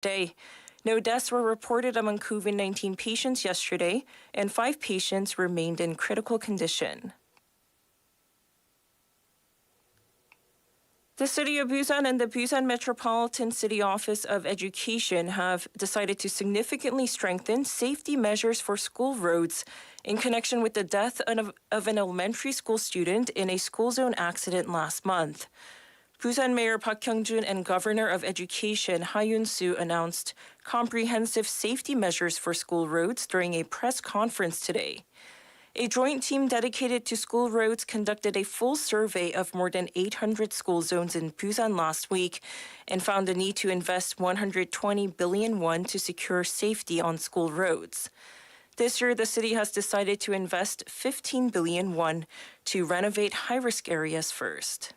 day. No deaths were reported among COVID-19 patients yesterday, and 5 patients remained in critical condition. The City of Busan and the Busan Metropolitan City Office of Education have decided to significantly strengthen safety measures for school roads in connection with the death of an elementary school student in a school zone accident last month. Busan Mayor Park Hyung-jun and Governor of Education Ha Yoon-soo announced comprehensive safety measures for school roads during a press conference today. A joint team dedicated to school roads conducted a full survey of more than 800 school zones in Busan last week and found the need to invest 120 billion won to secure safety on school roads. This year, the city has decided to invest 15 billion won to renovate high-risk areas first.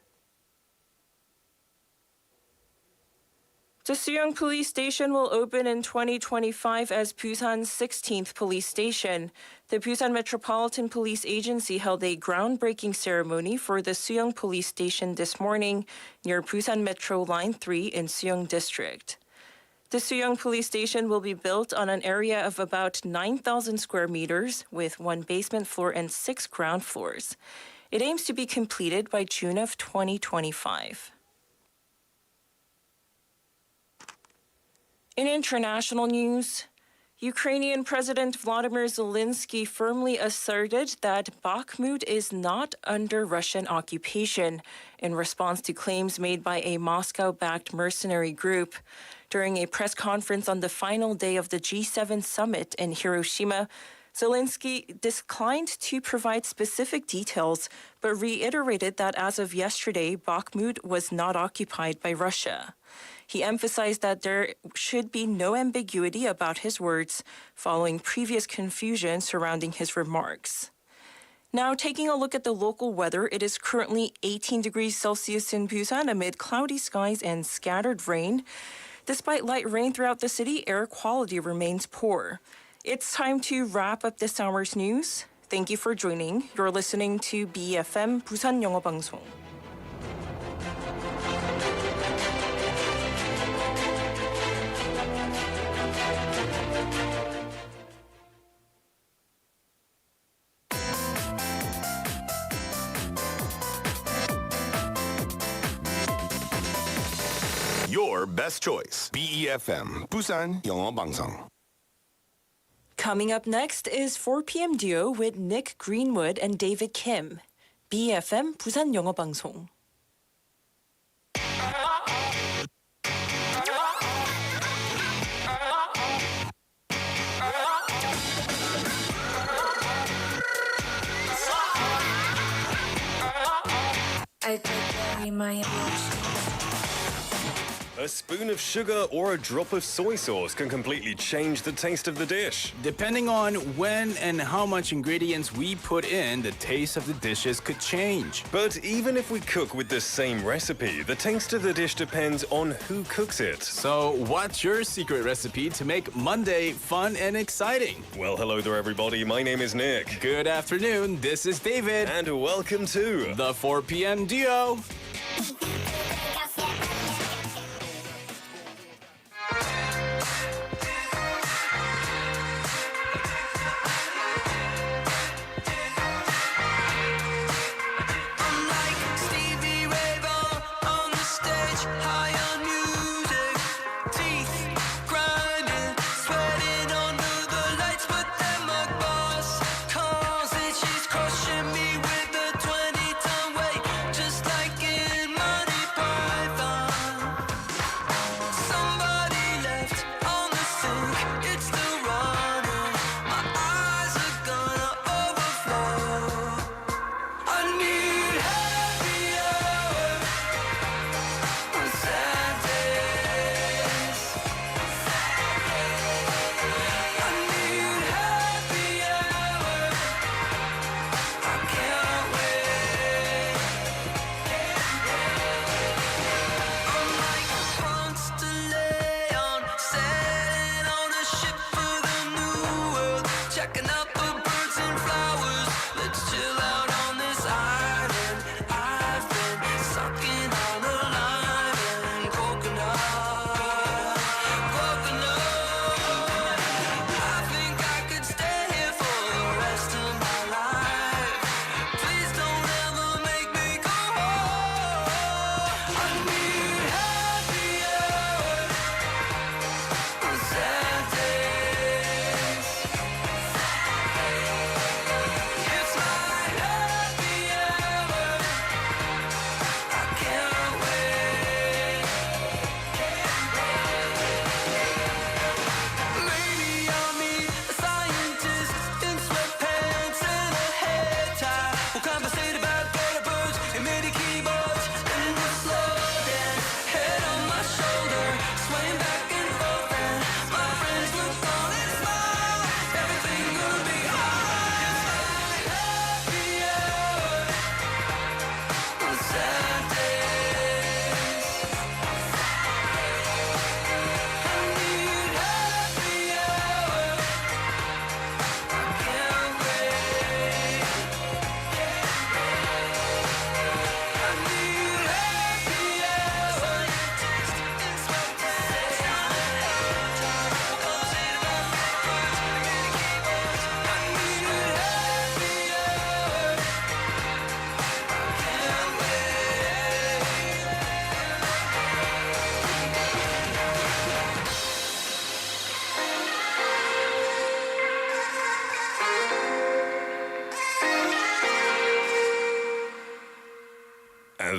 The Suyong Police Station will open in 2025 as Busan's 16th police station. The Busan Metropolitan Police Agency held a groundbreaking ceremony for the Suyong Police Station this morning near Busan Metro Line 3 in Suyong District. The Suyong Police Station will be built on an area of about 9,000 square meters with 1 basement floor and 6 ground floors. It aims to be completed by June of 2025. In international news, Ukrainian President Vladimir Zelensky firmly asserted that Bakhmut is not under Russian occupation in response to claims made by a Moscow-backed mercenary group. During a press conference on the final day of the G7 summit in Hiroshima, Zelensky declined to provide specific details, but reiterated that as of yesterday, Bakhmut was not occupied by Russia. He emphasized that there should be no ambiguity about his words following previous confusion surrounding his remarks. Now, taking a look at the local weather, it is currently 18 degrees Celsius in Busan amid cloudy skies and scattered rain. Despite light rain throughout the city, air quality remains poor. It's time to wrap up this hour's news. Thank you for joining. You're listening to BFM 부산영어방송. Your best choice. BEFM 부산영어방송. Coming up next is 4 p.m. duo with Nick Greenwood and David Kim. BFM 부산영어방송. I could bury my emotions. A spoon of sugar or a drop of soy sauce can completely change the taste of the dish. Depending on when and how much ingredients we put in, the taste of the dishes could change. But even if we cook with the same recipe, the taste of the dish depends on who cooks it. So, what's your secret recipe to make Monday fun and exciting? Well, hello there, everybody. My name is Nick. Good afternoon. This is David. And welcome to the 4 p.m. duo. She's crushing me with a 20-ton weight, just like it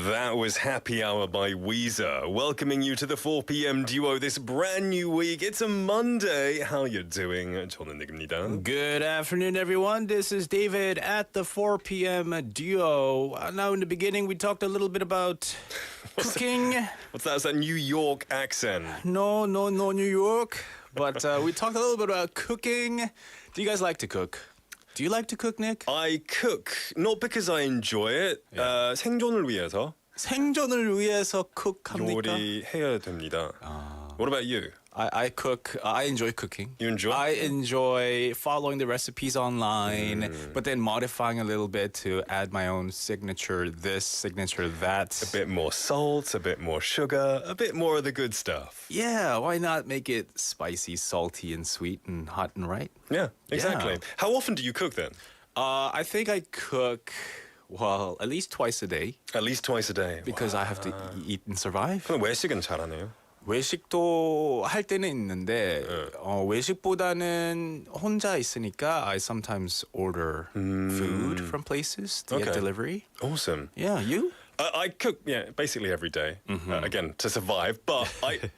That was Happy Hour by Weezer, welcoming you to the 4 p.m. duo this brand new week. It's a Monday. How you doing? 저는 닉입니다. Good afternoon, everyone. This is David at the 4 p.m. duo. Now, in the beginning, we talked a little bit about cooking. What's that? Is that New York accent? No, New York. But we talked a little bit about cooking. Do you guys like to cook? Do you like to cook, Nick? I cook, not because I enjoy it. 생존을 위해서 생존을 위해서 cook합니까? 요리해야 됩니다. What about you? I cook. I enjoy cooking. You enjoy? I enjoy following the recipes online, but then modifying a little bit to add my own signature this, signature that. A bit more salt, a bit more sugar, a bit more of the good stuff. Yeah, why not make it spicy, salty, and sweet, and hot and right? Yeah, exactly. Yeah. How often do you cook then? I think I cook, well, at least twice a day At least twice a day. because I have to eat and survive. 그럼 외식은 잘하네요. 외식도 할 때는 있는데 외식보다는 혼자 있으니까 I sometimes order food from places to get Okay. delivery. Awesome. Yeah, you? I cook, basically every day, again, to survive. But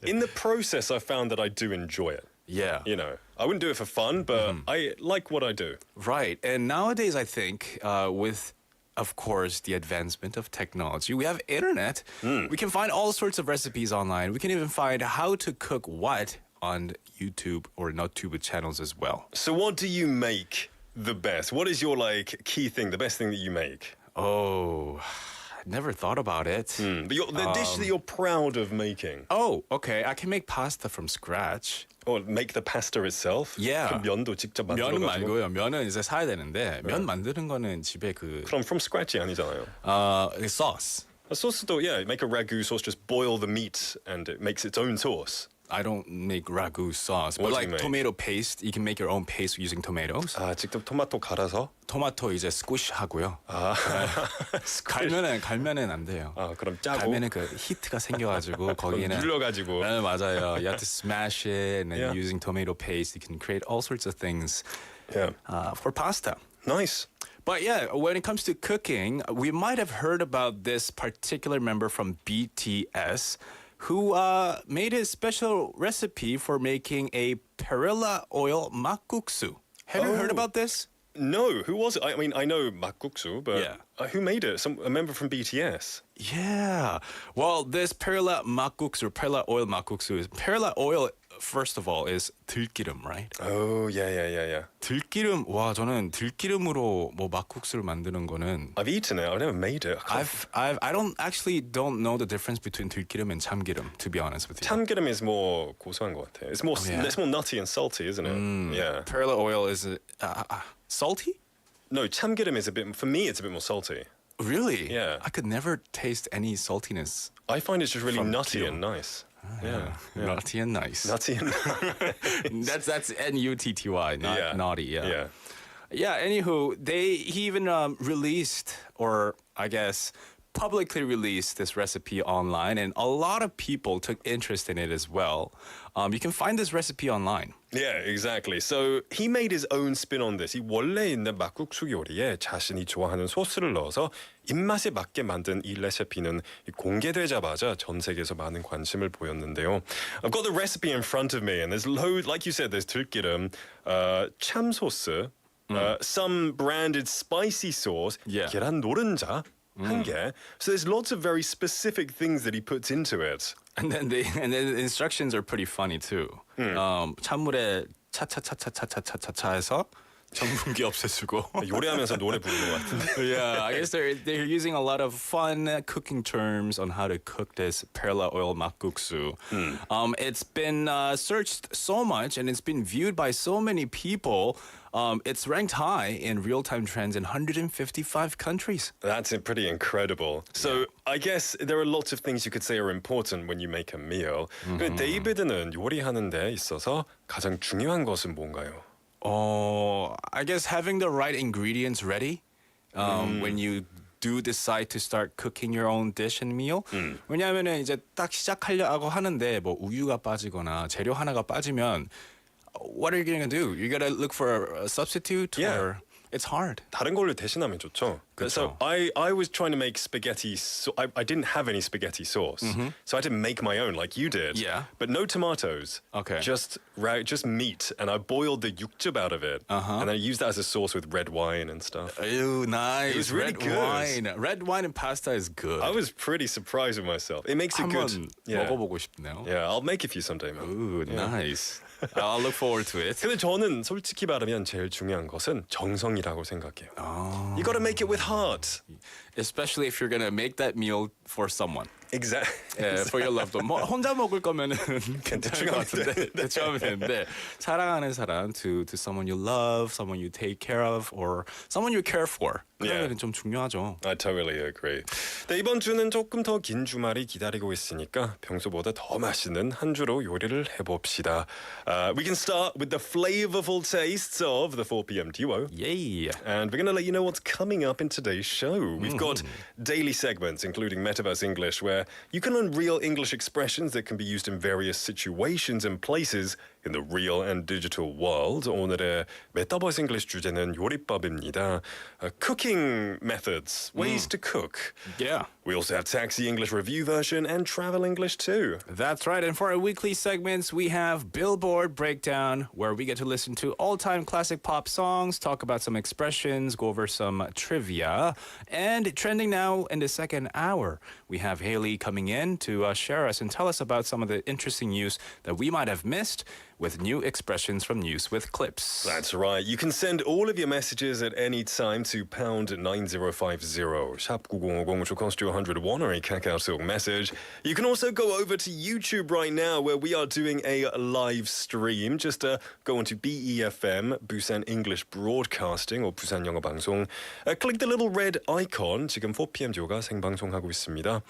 in the process, I found that I do enjoy it. Yeah. You know, I wouldn't do it for fun, but I like what I do. Right. And nowadays, I think with, of course, the advancement of technology, we have internet. We can find all sorts of recipes online. We can even find how to cook what on YouTube or NotTube channels as well. So what do you make the best? What is your, key thing, the best thing that you make? Oh, never thought about it. But the dish that you're proud of making? Oh, okay. I can make pasta from scratch. Or make the pasta itself? Yeah. 그 면도 직접 면은 만들어가지고? 말고요. 면은 이제 사야 되는데 면 만드는 거는 집에 그럼 from scratch이 아니잖아요. sauce. A sauce도, make a ragu sauce, just boil the meat and it makes its own sauce. I don't make ragu sauce, but What do you like make? tomato paste, you can make your own paste using tomatoes. 아, 직접 토마토 갈아서? 토마토 이제 squish 하고요. 갈면은 안 돼요. 아, 그럼 짜고? 갈면은 그 히트가 생겨가지고 거기는 눌러가지고. 네, 맞아요. You have to smash it, and then Yeah. using tomato paste, you can create all sorts of things Yeah. for pasta. Nice. But yeah, when it comes to cooking, we might have heard about this particular member from BTS who made a special recipe for making a perilla oil makguksu. Have you heard about this? No, who was it? I mean, I know makguksu, but Yeah. who made it? A member from BTS. Yeah. Well, this perilla makguksu, perilla oil makguksu is perilla oil. First of all, is 들기름, right? Oh, yeah. 들기름. 와, 저는 들기름으로 뭐 막국수를 만드는 거는 I've eaten it. I've never made it. I don't know the difference between 들기름 and 참기름, to be honest with you. 참기름 is more 고소한 것 같아. It's more nutty and salty, isn't it? Yeah. Perilla oil is salty? No, 참기름 is for me, it's a bit more salty. Really? Yeah. I could never taste any saltiness. I find it's just really From nutty 기름. and nice. Yeah. Nutty and nice. Nutty and That's N-U-T-T-Y, not Yeah. naughty. Yeah. Yeah, anywho, he even released, or I guess publicly released this recipe online, and a lot of people took interest in it as well. You can find this recipe online. Yeah, exactly. So he made his own spin on this. 이 원래 있는 막국수 요리에 자신이 좋아하는 소스를 넣어서 입맛에 맞게 만든 이 레시피는 공개되자마자 전 세계에서 많은 관심을 보였는데요. I've got the recipe in front of me, and there's loads, like you said, there's 들기름, 참 소스, some branded spicy sauce, Yeah. 계란 노른자, 한 개. So there's lots of very specific things that he puts into it. And then the instructions are pretty funny too. 찬물에 차차차차차차차차 해서 전분기 없애주고. 요리하면서 노래 부르는 것 같은데. Yeah, I guess they're using a lot of fun cooking terms on how to cook this perilla oil makguksu. It's been searched so much and it's been viewed by so many people. It's ranked high in real-time trends in 155 countries. That's pretty incredible. So I guess there are lots of things you could say are important when you make a meal. 근데 데이비드는 요리하는 데 있어서 가장 중요한 것은 뭔가요? I guess having the right ingredients ready when you do decide to start cooking your own dish and meal. 왜냐하면은 이제 딱 시작하려고 하는데 뭐 우유가 빠지거나 재료 하나가 빠지면 what are you gonna do? You gotta look for a substitute. Yeah. Or It's hard. 다른 걸로 대신하면 좋죠. So I was trying to make spaghetti. I didn't have any spaghetti sauce, so I had to make my own, like you did. Yeah. But no tomatoes. Okay. Just meat, and I boiled the yukjub out of it, and I used that as a sauce with red wine and stuff. Ew, nice. It was really red good. wine. Red wine and pasta is good. I was pretty surprised with myself. It makes it good. 한번 Yeah. 먹어보고 싶네요. Yeah, I'll make it for you someday, man. Ooh, nice. I'll look forward to it. 근데 저는 솔직히 말하면 제일 중요한 것은 정성이라고 생각해요. You got to make it with heart. Especially if you're gonna make that meal for someone. Exactly. For your loved one. 뭐 혼자 먹을 거면은 괜찮을 것 같은데 대충 하면 되는데 사랑하는 사람 to someone you love, someone you take care of, or someone you care for. 그러면 좀 중요하죠. I totally agree. 네, 이번 주는 조금 더 긴 주말이 기다리고 있으니까 평소보다 더 맛있는 한 주로 요리를 해봅시다. We can start with the flavorful tastes of the 4 p.m. duo. Yay. And we're going to let you know what's coming up in today's show. We've got daily segments, including Metaverse English, where you can learn real English expressions that can be used in various situations and places in the real and digital world. 오늘의 Metaverse English 주제는 요리법입니다. Cooking methods, ways to cook. Yeah. We also have Taxi English review version and Travel English too. That's right. And for our weekly segments, we have Billboard Breakdown, where we get to listen to all-time classic pop songs, talk about some expressions, go over some trivia. And trending now in the second hour, we have Haley coming in to share us and tell us about some of the interesting news that we might have missed with new expressions from News with Clips. That's right. You can send all of your messages at any time to pound 9050. 샵 9050 to cost you 101 or a Kakao message. You can also go over to YouTube right now where we are doing a live stream. Just go onto BEFM, Busan English Broadcasting or 부산영어방송. Click the little red icon. 지금 4pm 듀오가 생방송하고 있습니다.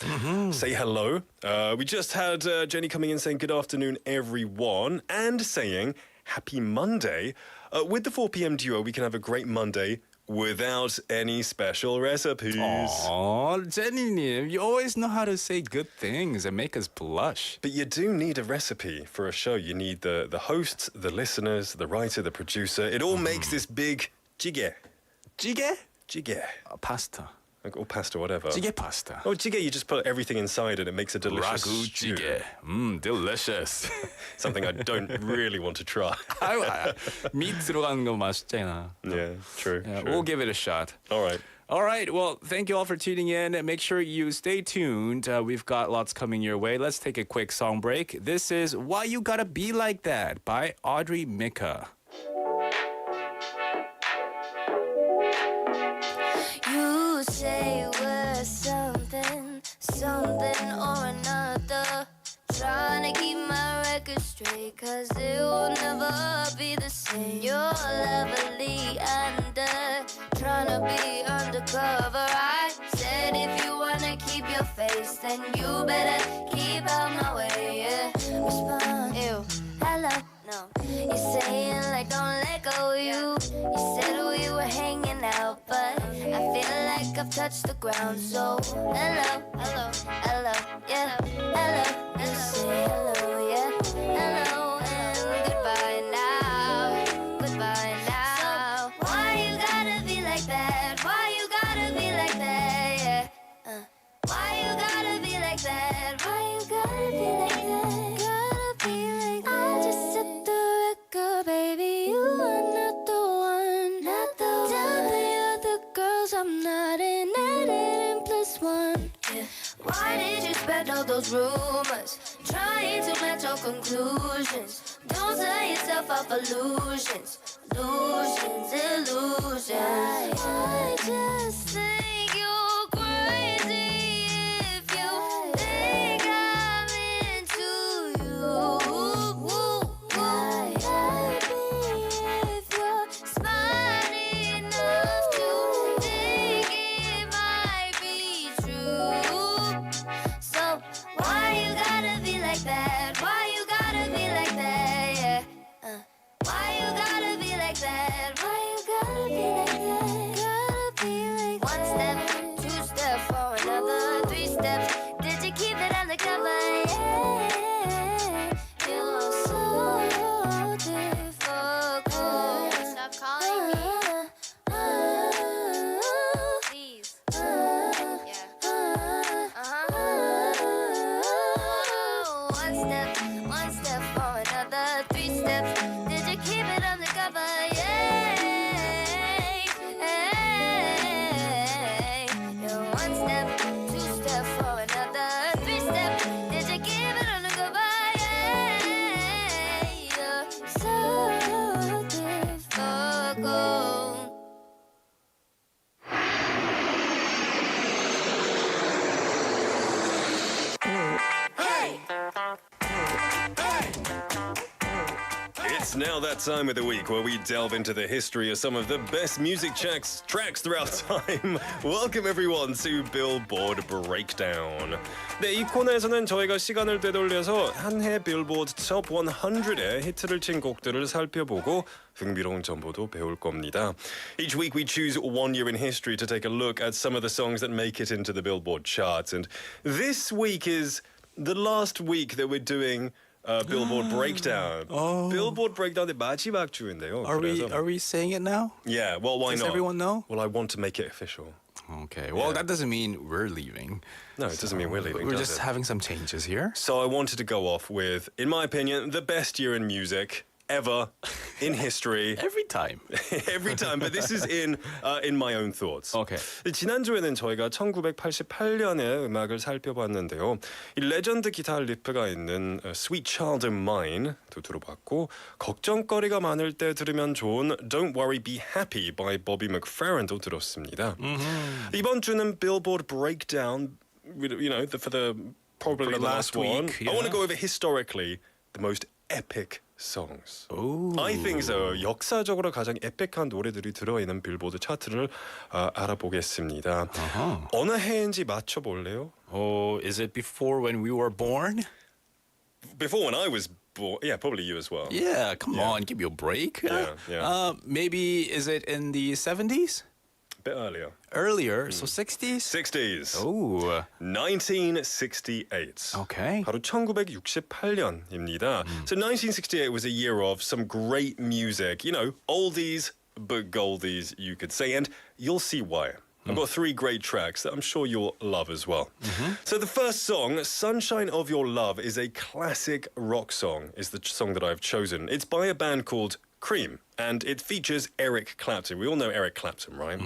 Say hello. We just had Jenny coming in saying good afternoon everyone and saying happy Monday. With the 4pm duo, we can have a great Monday without any special recipes. Oh, Jenny, you always know how to say good things and make us blush. But you do need a recipe for a show. You need the hosts, the listeners, the writer, the producer. It all makes this big jjigae. 찌개? Jjigae. Pasta. Or pasta, whatever. 찌개 pasta. Oh, jjigae, you just put everything inside and it makes a delicious Ragu stew. 찌개. Delicious. Something I don't really want to try. meat 들어가는 거 맛있잖아. Yeah, true. Yeah, true. we'll give it a shot. All right. All right. Well, thank you all for tuning in. Make sure you stay tuned. We've got lots coming your way. Let's take a quick song break. This is Why You Gotta Be Like That by Audrey Mika. You say we're something, something or another. Trying to keep my record straight, cause it will never be the same. You're lovely under, trying to be undercover. I said if you wanna keep your face, then you better keep out my way. Yeah. Respond, ew, hello, no. You're saying like don't let go. You said we were hanging out, but I feel like I've touched the ground. So hello, hello, hello, yeah, hello. You say hello, yeah, hello, and goodbye now, goodbye now. So why you gotta be like that? Why you gotta be like that? Yeah. Why you gotta be like that? Why you gotta be like that? Gotta be like that. I just set the record, baby. You are not the one, not the one. Tell the other girls I'm not in that plus one. Yeah. Why did you spread all those rumors? Trying to match your conclusions. Don't sell yourself up illusions, illusions, illusions. I just think you're crazy if you think I'm into you. If you're smart enough to think it might be true. So why you gotta be like that? Why you gotta be like that? Yeah. Why you gotta be like that? Why you gotta be like that? Gotta be like that. One step step, did you keep it undercover? Yeah. One step, two step for another. Three step, did you keep it undercover? Yeah. So difficult. It's now that time of the week where we delve into the history of some of the best music tracks throughout time. Welcome everyone to Billboard Breakdown. 네, 이 코너에서는 저희가 시간을 되돌려서 한 해 빌보드 톱 100의 히트를 친 곡들을 살펴보고 흥미로운 정보도 배울 겁니다. Each week we choose one year in history to take a look at some of the songs that make it into the Billboard charts. And this week is the last week that we're doing Billboard Breakdown. Billboard Breakdown의 마지막 주인데요. Are we saying it now? Yeah, well, why Does not? everyone know? Well, I want to make it official. Okay. Well, that doesn't mean we're leaving. No, it doesn't mean we're leaving. We're does just it? having some changes here. So I wanted to go off with, in my opinion, the best year in music ever in history. Every time. Every time, but this is in my own thoughts. Okay. 지난주에는 저희가 1988년의 음악을 살펴봤는데요. 이 레전드 기타 리프가 있는 Sweet Child of Mine도 들어봤고 걱정거리가 많을 때 들으면 좋은 Don't Worry Be Happy by Bobby McFerrin도 들었습니다. 이번 주는 Billboard Breakdown, you know, for the probably For the last last week, one. yeah. I want to go over historically the most epic songs. I think so. 역사적으로 가장 에픽한 노래들이 들어있는 빌보드 차트를 알아보겠습니다. 어느 해인지 맞춰볼래요? Oh, is it before when we were born? Before when I was born. Yeah, probably you as well. Yeah, come on, give me a break. Yeah. Maybe is it in the 70s? A bit earlier. Earlier, so 60s? 60s. Oh, 1968. okay. 바로 1968년입니다. So 1968 was a year of some great music. You know, oldies but goldies, you could say. And you'll see why. I've got three great tracks that I'm sure you'll love as well. So the first song, Sunshine of Your Love, is a classic rock song, is the song that I've chosen. It's by a band called Cream, and it features Eric Clapton. We all know Eric Clapton, right?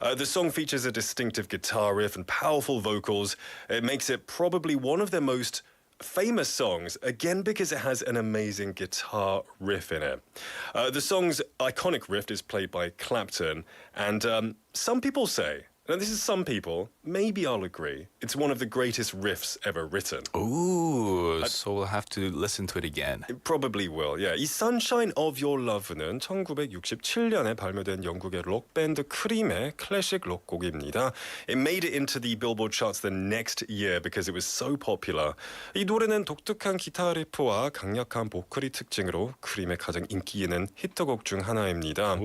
The song features a distinctive guitar riff and powerful vocals. It makes it probably one of their most famous songs, again because it has an amazing guitar riff in it. The song's iconic riff is played by Clapton, and some people say, and this is some people, maybe I'll agree, it's one of the greatest riffs ever written. Ooh, so we'll have to listen to it again. It probably will, yeah. 이 Sunshine of Your Love는 1967년에 발매된 영국의 록밴드 크림의 클래식 록곡입니다. It made it into the Billboard charts the next year because it was so popular. 이 노래는 독특한 기타 리프와 강력한 보컬이 특징으로 크림의 가장 인기 있는 히트곡 중 하나입니다.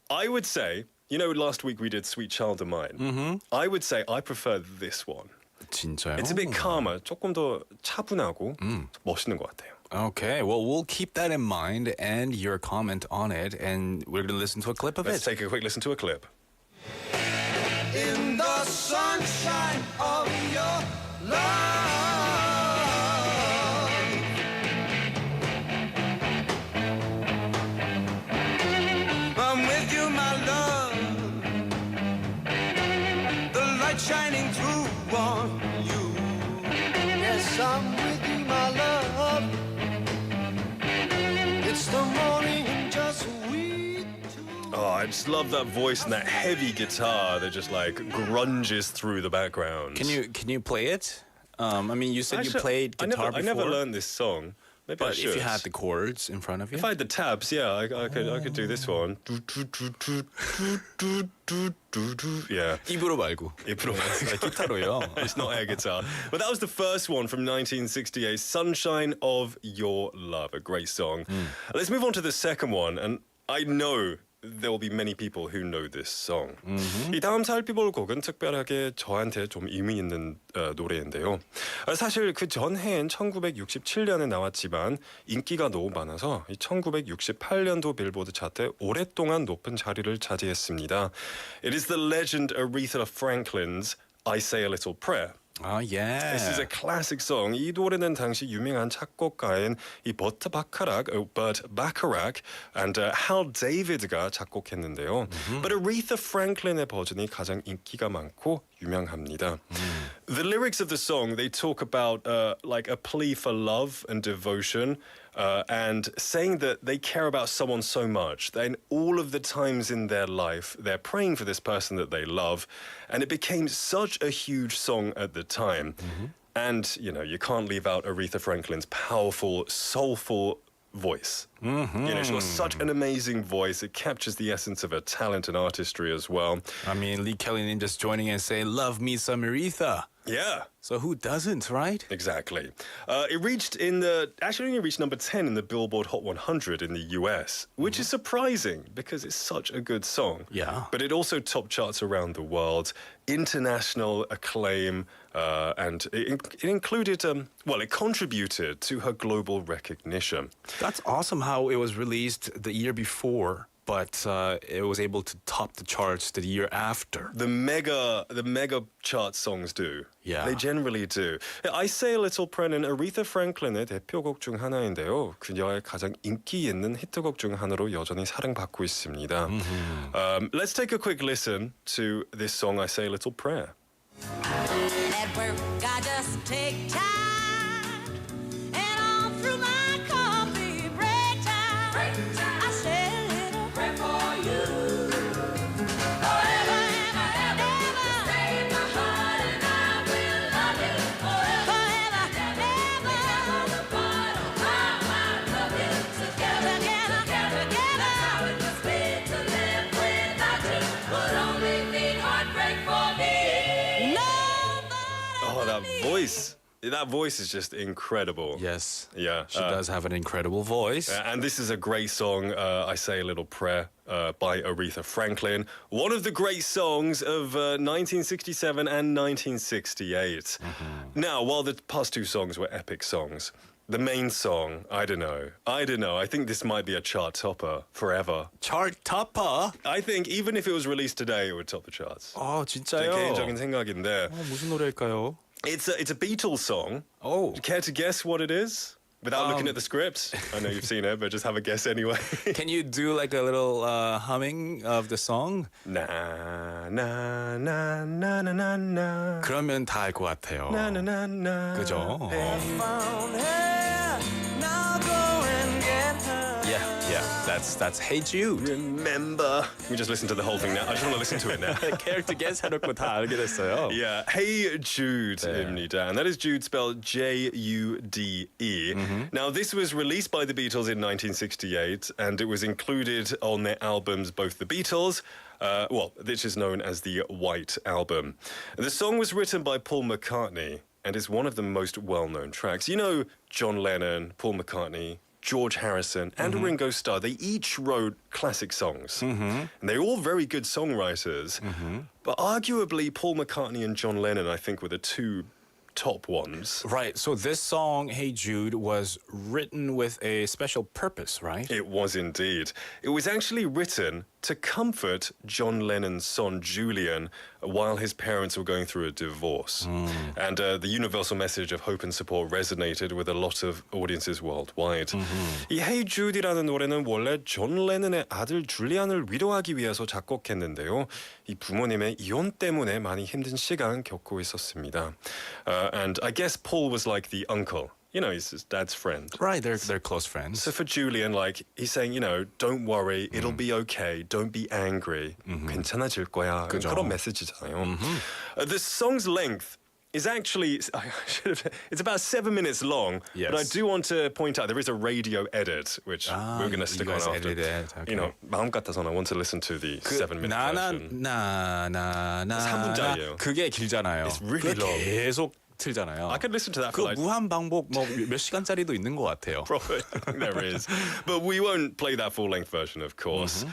I would say, you know, last week we did Sweet Child of Mine. I would say I prefer this one. 진짜요? It's a bit calmer, 조금 더 차분하고 멋있는 것 같아요. Okay, well, we'll keep that in mind and your comment on it, and we're going to listen to a clip of Let's it. take a quick listen to a clip. In the sunshine of your love, I'm with you, my love. The light shining through on you. Yes, I'm with you, my love. It's the morning and just we two. Oh, I just love that voice and that heavy guitar that just like grunges through the background. Can you play it? I mean, you said Actually, you played guitar I never before. learned this song. Maybe I But should. if you had the chords in front of you. If I had the tabs, yeah, I could do this one. Yeah. 입으로 말고. 입으로 기타로요. It's not air guitar. But that was the first one from 1968, Sunshine of Your Love, a great song. Let's move on to the second one, and I know there will be many people who know this song. 이 다음 살펴볼 곡은 특별하게 저한테 좀 의미 있는 노래인데요. 사실 그 전해인 1967년에 나왔지만 인기가 너무 많아서 1968년도 빌보드 차트에 오랫동안 높은 자리를 차지했습니다. It is the legend Aretha Franklin's I Say a Little Prayer. Yeah. This is a classic song. 이 노래는 당시 유명한 작곡가인 이 버트 바카락 and 할 데이비드가 작곡했는데요. But Aretha Franklin의 버전이 가장 인기가 많고 유명합니다. The lyrics of the song, they talk about like a plea for love and devotion and saying that they care about someone so much that in all of the times in their life, they're praying for this person that they love. And it became such a huge song at the time. And, you know, you can't leave out Aretha Franklin's powerful, soulful voice. You know, she's got such an amazing voice. It captures the essence of her talent and artistry as well. I mean, Lee Kelly just joining and saying, love me some Aretha. Yeah. So who doesn't, right? Exactly. It actually only reached number 10 in the Billboard Hot 100 in the US, which is surprising because it's such a good song. Yeah. But it also topped charts around the world, international acclaim, and it included, it contributed to her global recognition. That's awesome how it was released the year before, but it was able to top the charts the year after. The mega chart songs do. Yeah. They generally do. I Say a Little Prayer는 Aretha Franklin의 대표곡 중 하나인데요. 그녀의 가장 인기 있는 히트곡 중 하나로 여전히 사랑받고 있습니다. Let's take a quick listen to this song, I Say a Little Prayer. At work, I just take time, and all through my coffee break time, I say a little prayer for you. Forever and ever, stay in my heart, and I will love you forever and ever. The bottom of my love you together. That's how it must be to live without you. Would only mean heartbreak for me. Oh, that voice. That voice is just incredible. Yes. Yeah. She does have an incredible voice. And this is a great song, I Say a Little Prayer, by Aretha Franklin. One of the great songs of 1967 and 1968. Now, while the past two songs were epic songs, the main song, I don't know. I think this might be a chart topper forever. Chart topper? I think even if it was released today, it would top the charts. 아, 제 진짜요? 개인적인 생각인데. 무슨 노래일까요? It's a Beatles song. Oh. Care to guess what it is? Without looking at the script? I know you've seen it, but just have a guess anyway. Can you do like a little humming of the song? Na na na na na na na. 그러면 다 알 것 같아요. Na na na na. 그죠? Found her, now go and get her. Yeah, that's Hey Jude. Remember. We just listen to the whole thing now. I just want to listen to it now. 캐릭터 guess 해놓고 다 알게 됐어요. Yeah, Hey Jude입니다. And that is Jude spelled Jude. Now, this was released by the Beatles in 1968, and it was included on their albums, both the Beatles, this is known as the White Album. The song was written by Paul McCartney and is one of the most well-known tracks. You know, John Lennon, Paul McCartney, George Harrison, and Ringo Starr, they each wrote classic songs. And they're all very good songwriters. But arguably, Paul McCartney and John Lennon, I think, were the two top ones. Right, so this song, Hey Jude, was written with a special purpose, right? It was indeed. It was actually written to comfort John Lennon's son Julian while his parents were going through a divorce. And the universal message of hope and support resonated with a lot of audiences worldwide. 이 Hey Jude이라는 노래는 원래 존 레논의 아들 줄리안을 위로하기 위해서 작곡했는데요. 이 부모님의 이혼 때문에 많이 힘든 시간 겪고 있었습니다. And I guess Paul was like the uncle. You know, he's his dad's friend. Right, they're close friends. So for Julian, like, he's saying, you know, don't worry, it'll be okay, don't be angry. 괜찮아질 거야. 그죠. 그런 메시지잖아요. The song's length is actually, it's about 7 minutes long. Yes. But I do want to point out there is a radio edit, which we're going to stick on guys after. edited it, okay. You know, 마음 같아서는 I want to listen to the 7-minute version. 나나나나 3분짜리예요. 그게 길잖아요. It's really 그게 long. 계속 틀잖아요. I could listen to that for 그 like... 무한 반복 몇 시간짜리도 있는 것 같아요. Probably, there is. But we won't play that full-length version, of course.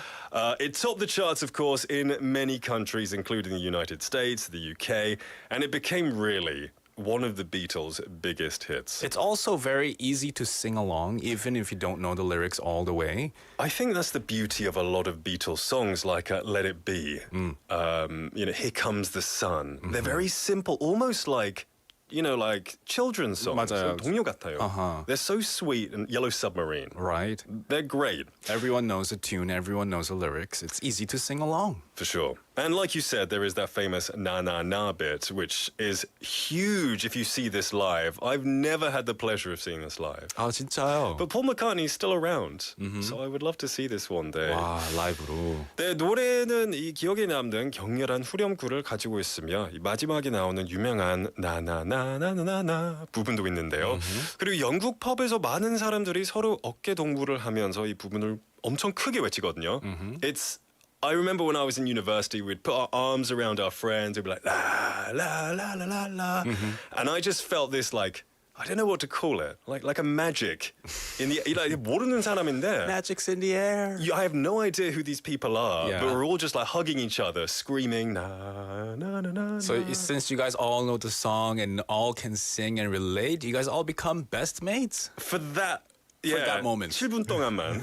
It topped the charts, of course, in many countries, including the United States, the UK, and it became really one of the Beatles' biggest hits. It's also very easy to sing along, even if you don't know the lyrics all the way. I think that's the beauty of a lot of Beatles songs, like Let It Be, you know, Here Comes the Sun. They're very simple, almost like you know, like children's songs. 맞아요. 동요 같아요. Uh-huh. They're so sweet. And Yellow Submarine. Right. They're great. Everyone knows the tune. Everyone knows the lyrics. It's easy to sing along. For sure. And like you said, there is that famous na na na bit, which is huge if you see this live. I've never had the pleasure of seeing this live. 아 진짜요? But Paul McCartney's still around. So I would love to see this one day. 와 라이브로. 네, 노래는 이 기억에 남는 격렬한 후렴구를 가지고 있으며 이 마지막에 나오는 유명한 나나나나나나나 부분도 있는데요. 그리고 영국 펍에서 많은 사람들이 서로 어깨 동무를 하면서 이 부분을 엄청 크게 외치거든요. I remember when I was in university, we'd put our arms around our friends, we'd be like, la, la, la, la, la, la. And I just felt this like, I don't know what to call it, like a magic. In the, like, 모르는 사람인데. Magic's in the air. I have no idea who these people are, Yeah. but we're all just like hugging each other, screaming, na, na, na, na. So since you guys all know the song and all can sing and relate, you guys all become best mates. For that, yeah, that moment. 7분 동안만.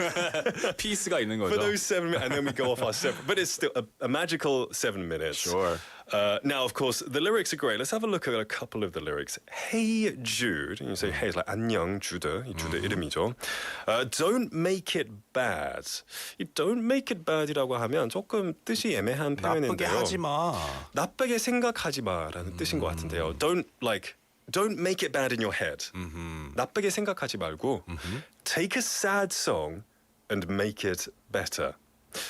피스가 있는 거죠. For those 7 minutes, and then we go off our separate. But it's still a magical 7 minutes. Sure. Now, of course, the lyrics are great. Let's have a look at a couple of the lyrics. Hey Jude, and you say hey, it's like 안녕 주드, 이 주드 이름이죠. Don't make it bad. 이 don't make it bad이라고 하면 조금 뜻이 애매한 나쁘게 표현인데요. 하지 마. 나쁘게 생각하지 마라는 뜻인 것 같은데요. Don't make it bad in your head. 나쁘게 생각하지 말고 take a sad song and make it better.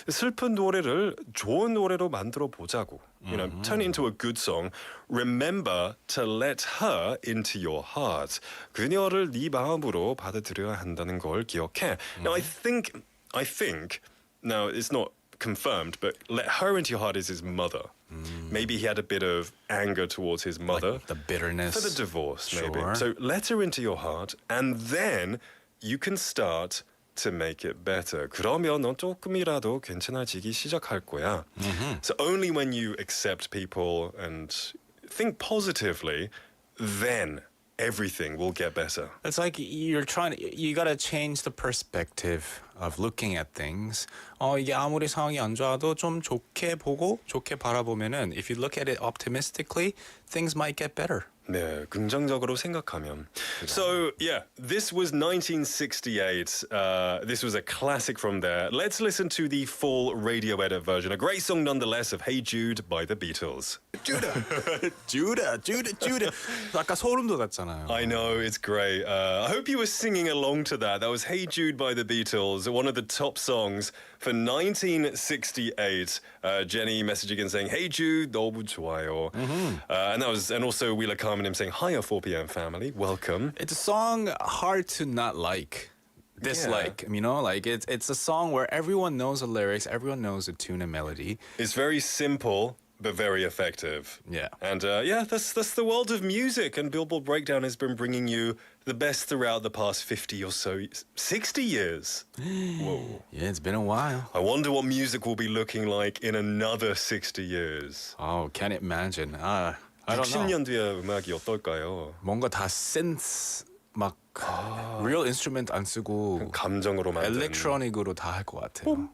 슬픈 노래를 좋은 노래로 만들어 보자고. You know, turn it into a good song. Remember to let her into your heart. 그녀를 네 마음으로 받아들여야 한다는 걸 기억해. Now I think now it's not confirmed, but let her into your heart is his mother. Maybe he had a bit of anger towards his mother. Like the bitterness. For the divorce, maybe. Sure. So let her into your heart, and then you can start to make it better. 그러면 넌 조금이라도 괜찮아지기 시작할 거야. So only when you accept people and think positively, then everything will get better. It's like you gotta change the perspective of looking at things. 이게 아무리 상황이 안 좋아도 좀 좋게 보고 좋게 바라보면은 if you look at it optimistically, things might get better. 네, 긍정적으로 생각하면. So, yeah, this was 1968. This was a classic from there. Let's listen to the full radio edit version. A great song nonetheless of Hey Jude by the Beatles. Judah. 아까 소름 돋았잖아요. I know, it's great. I hope you were singing along to that. That was Hey Jude by the Beatles, one of the top songs for 1968. Jenny messaging and saying, Hey Jude, 너무 좋아요. And also Wheeler Carmen him saying, Hiya 4pm family, welcome. It's a song hard to not like. Dislike, you know, like it's a song where everyone knows the lyrics, everyone knows the tune and melody. It's very simple, but very effective. Yeah. And that's the world of music. And Billboard Breakdown has been bringing you the best throughout the past 50 or so, 60 years. Whoa. Yeah, it's been a while. I wonder what music will be looking like in another 60 years. Oh, can't imagine. I don't know. 60년 뒤의 음악이 어떨까요? 뭔가 다 synths 막 real instrument 안 쓰고 감정으로 만든 electronic으로 다 할 것 같아요.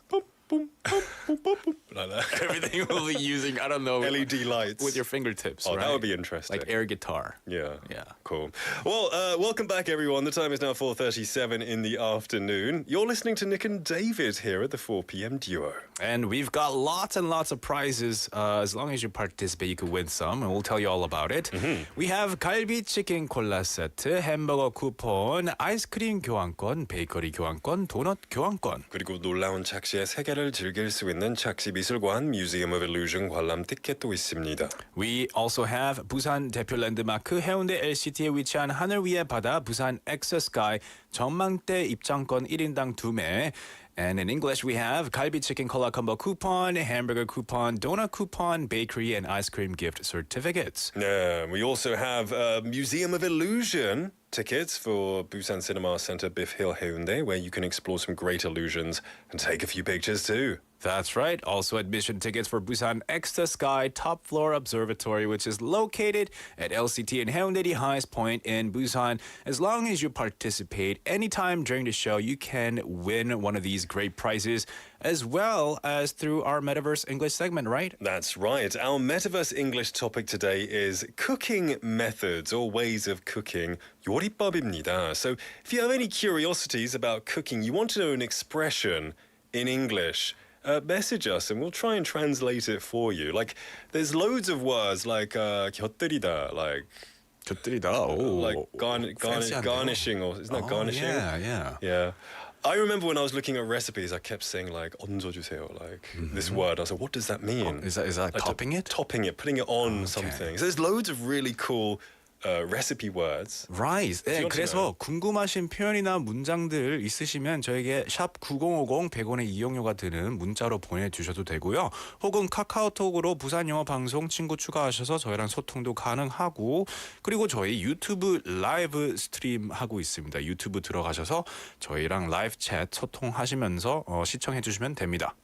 Everything will be using, I don't know, LED lights with your fingertips. Oh, right? that would be interesting. Like air guitar. Yeah. Yeah. Cool. Well, welcome back, everyone. The time is now 4:37 in the afternoon. You're listening to Nick and David here at the 4 p.m. duo. And we've got lots and lots of prizes. As long as you participate, you could win some, and we'll tell you all about it. We have 갈비 치킨 콜라 세트, 햄버거 쿠폰, 아이스크림 교환권, 베이커리 교환권, 도넛 교환권. 그리고 놀라운 착시의 세계를 즐길 수 있는 착시 미술관 Museum of Illusion 관람 티켓도 있습니다. We also have 부산 대표 랜드마크 해운대 LCT에 위치한 하늘 위의 바다 부산 엑스스카이 전망대 입장권 1인당 2매. And in English, we have 갈비 치킨 콜라 combo coupon, hamburger coupon, donut coupon, bakery and ice cream gift certificates. Yeah, we also have Museum of Illusion tickets for Busan Cinema Center Biff Hill Haeundae, where you can explore some great illusions and take a few pictures too. That's right. Also admission tickets for Busan X the Sky Top Floor Observatory, which is located at LCT in Haeundae Highest Point in Busan. As long as you participate anytime during the show, you can win one of these great prizes, as well as through our Metaverse English segment, right? That's right. Our Metaverse English topic today is cooking methods or ways of cooking. 요리법입니다. So if you have any curiosities about cooking, you want to know an expression in English, message us and we'll try and translate it for you. Like, there's loads of words like 곁들이다, like 곁들이다. Oh, like garnishing, or isn't that garnishing? Yeah. I remember when I was looking at recipes, I kept saying like 얹어주세요, like this word. I was like, what does that mean? Is that like topping it? Topping it, putting it on something. So there's loads of really cool recipe words. Right. 네, 그래서 궁금하신 표현이나 문장들 있으시면 저에게 샵 9050 100원의 이용료가 드는 문자로 보내주셔도 되고요. 혹은 카카오톡으로 부산영어방송 친구 추가하셔서 저희랑 소통도 가능하고, 그리고 저희 유튜브 라이브 스트림 하고 있습니다. 유튜브 들어가셔서 저희랑 라이브 챗 소통하시면서 시청해 주시면 됩니다.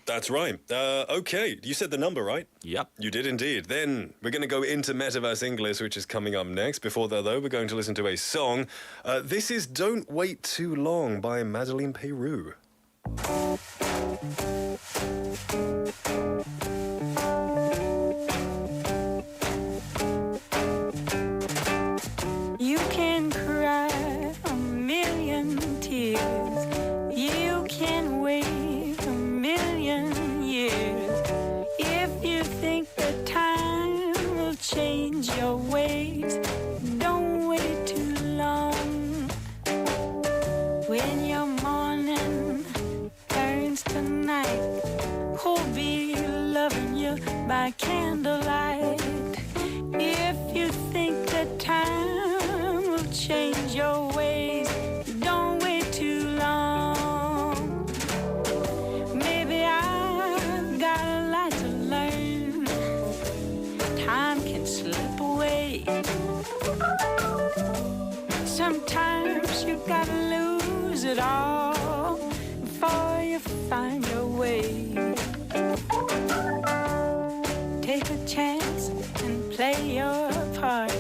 That's right. Okay, you said the number, right? Yep. You did indeed. Then we're going to go into Metaverse English, which is coming up next. Before that, though, we're going to listen to a song. This is Don't Wait Too Long by Madeleine Peyroux. You can cry a million tears. You can wait a million years. If you think that time will change your ways, don't wait too long. When your morning turns to night, who'll be loving you by candlelight? If you think that time will change your ways, don't wait too long. Maybe I've got a lot to learn. Time can slip away. Sometimes you gotta lose it all before you find your way. Take a chance and play your part.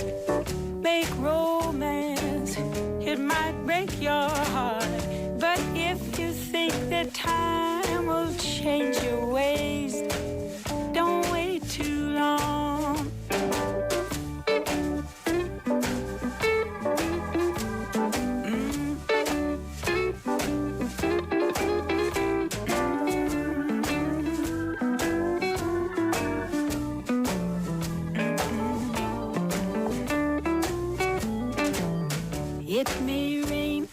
Make romance, it might break your heart. But if you think that time will change your ways, don't wait too long. It may rain,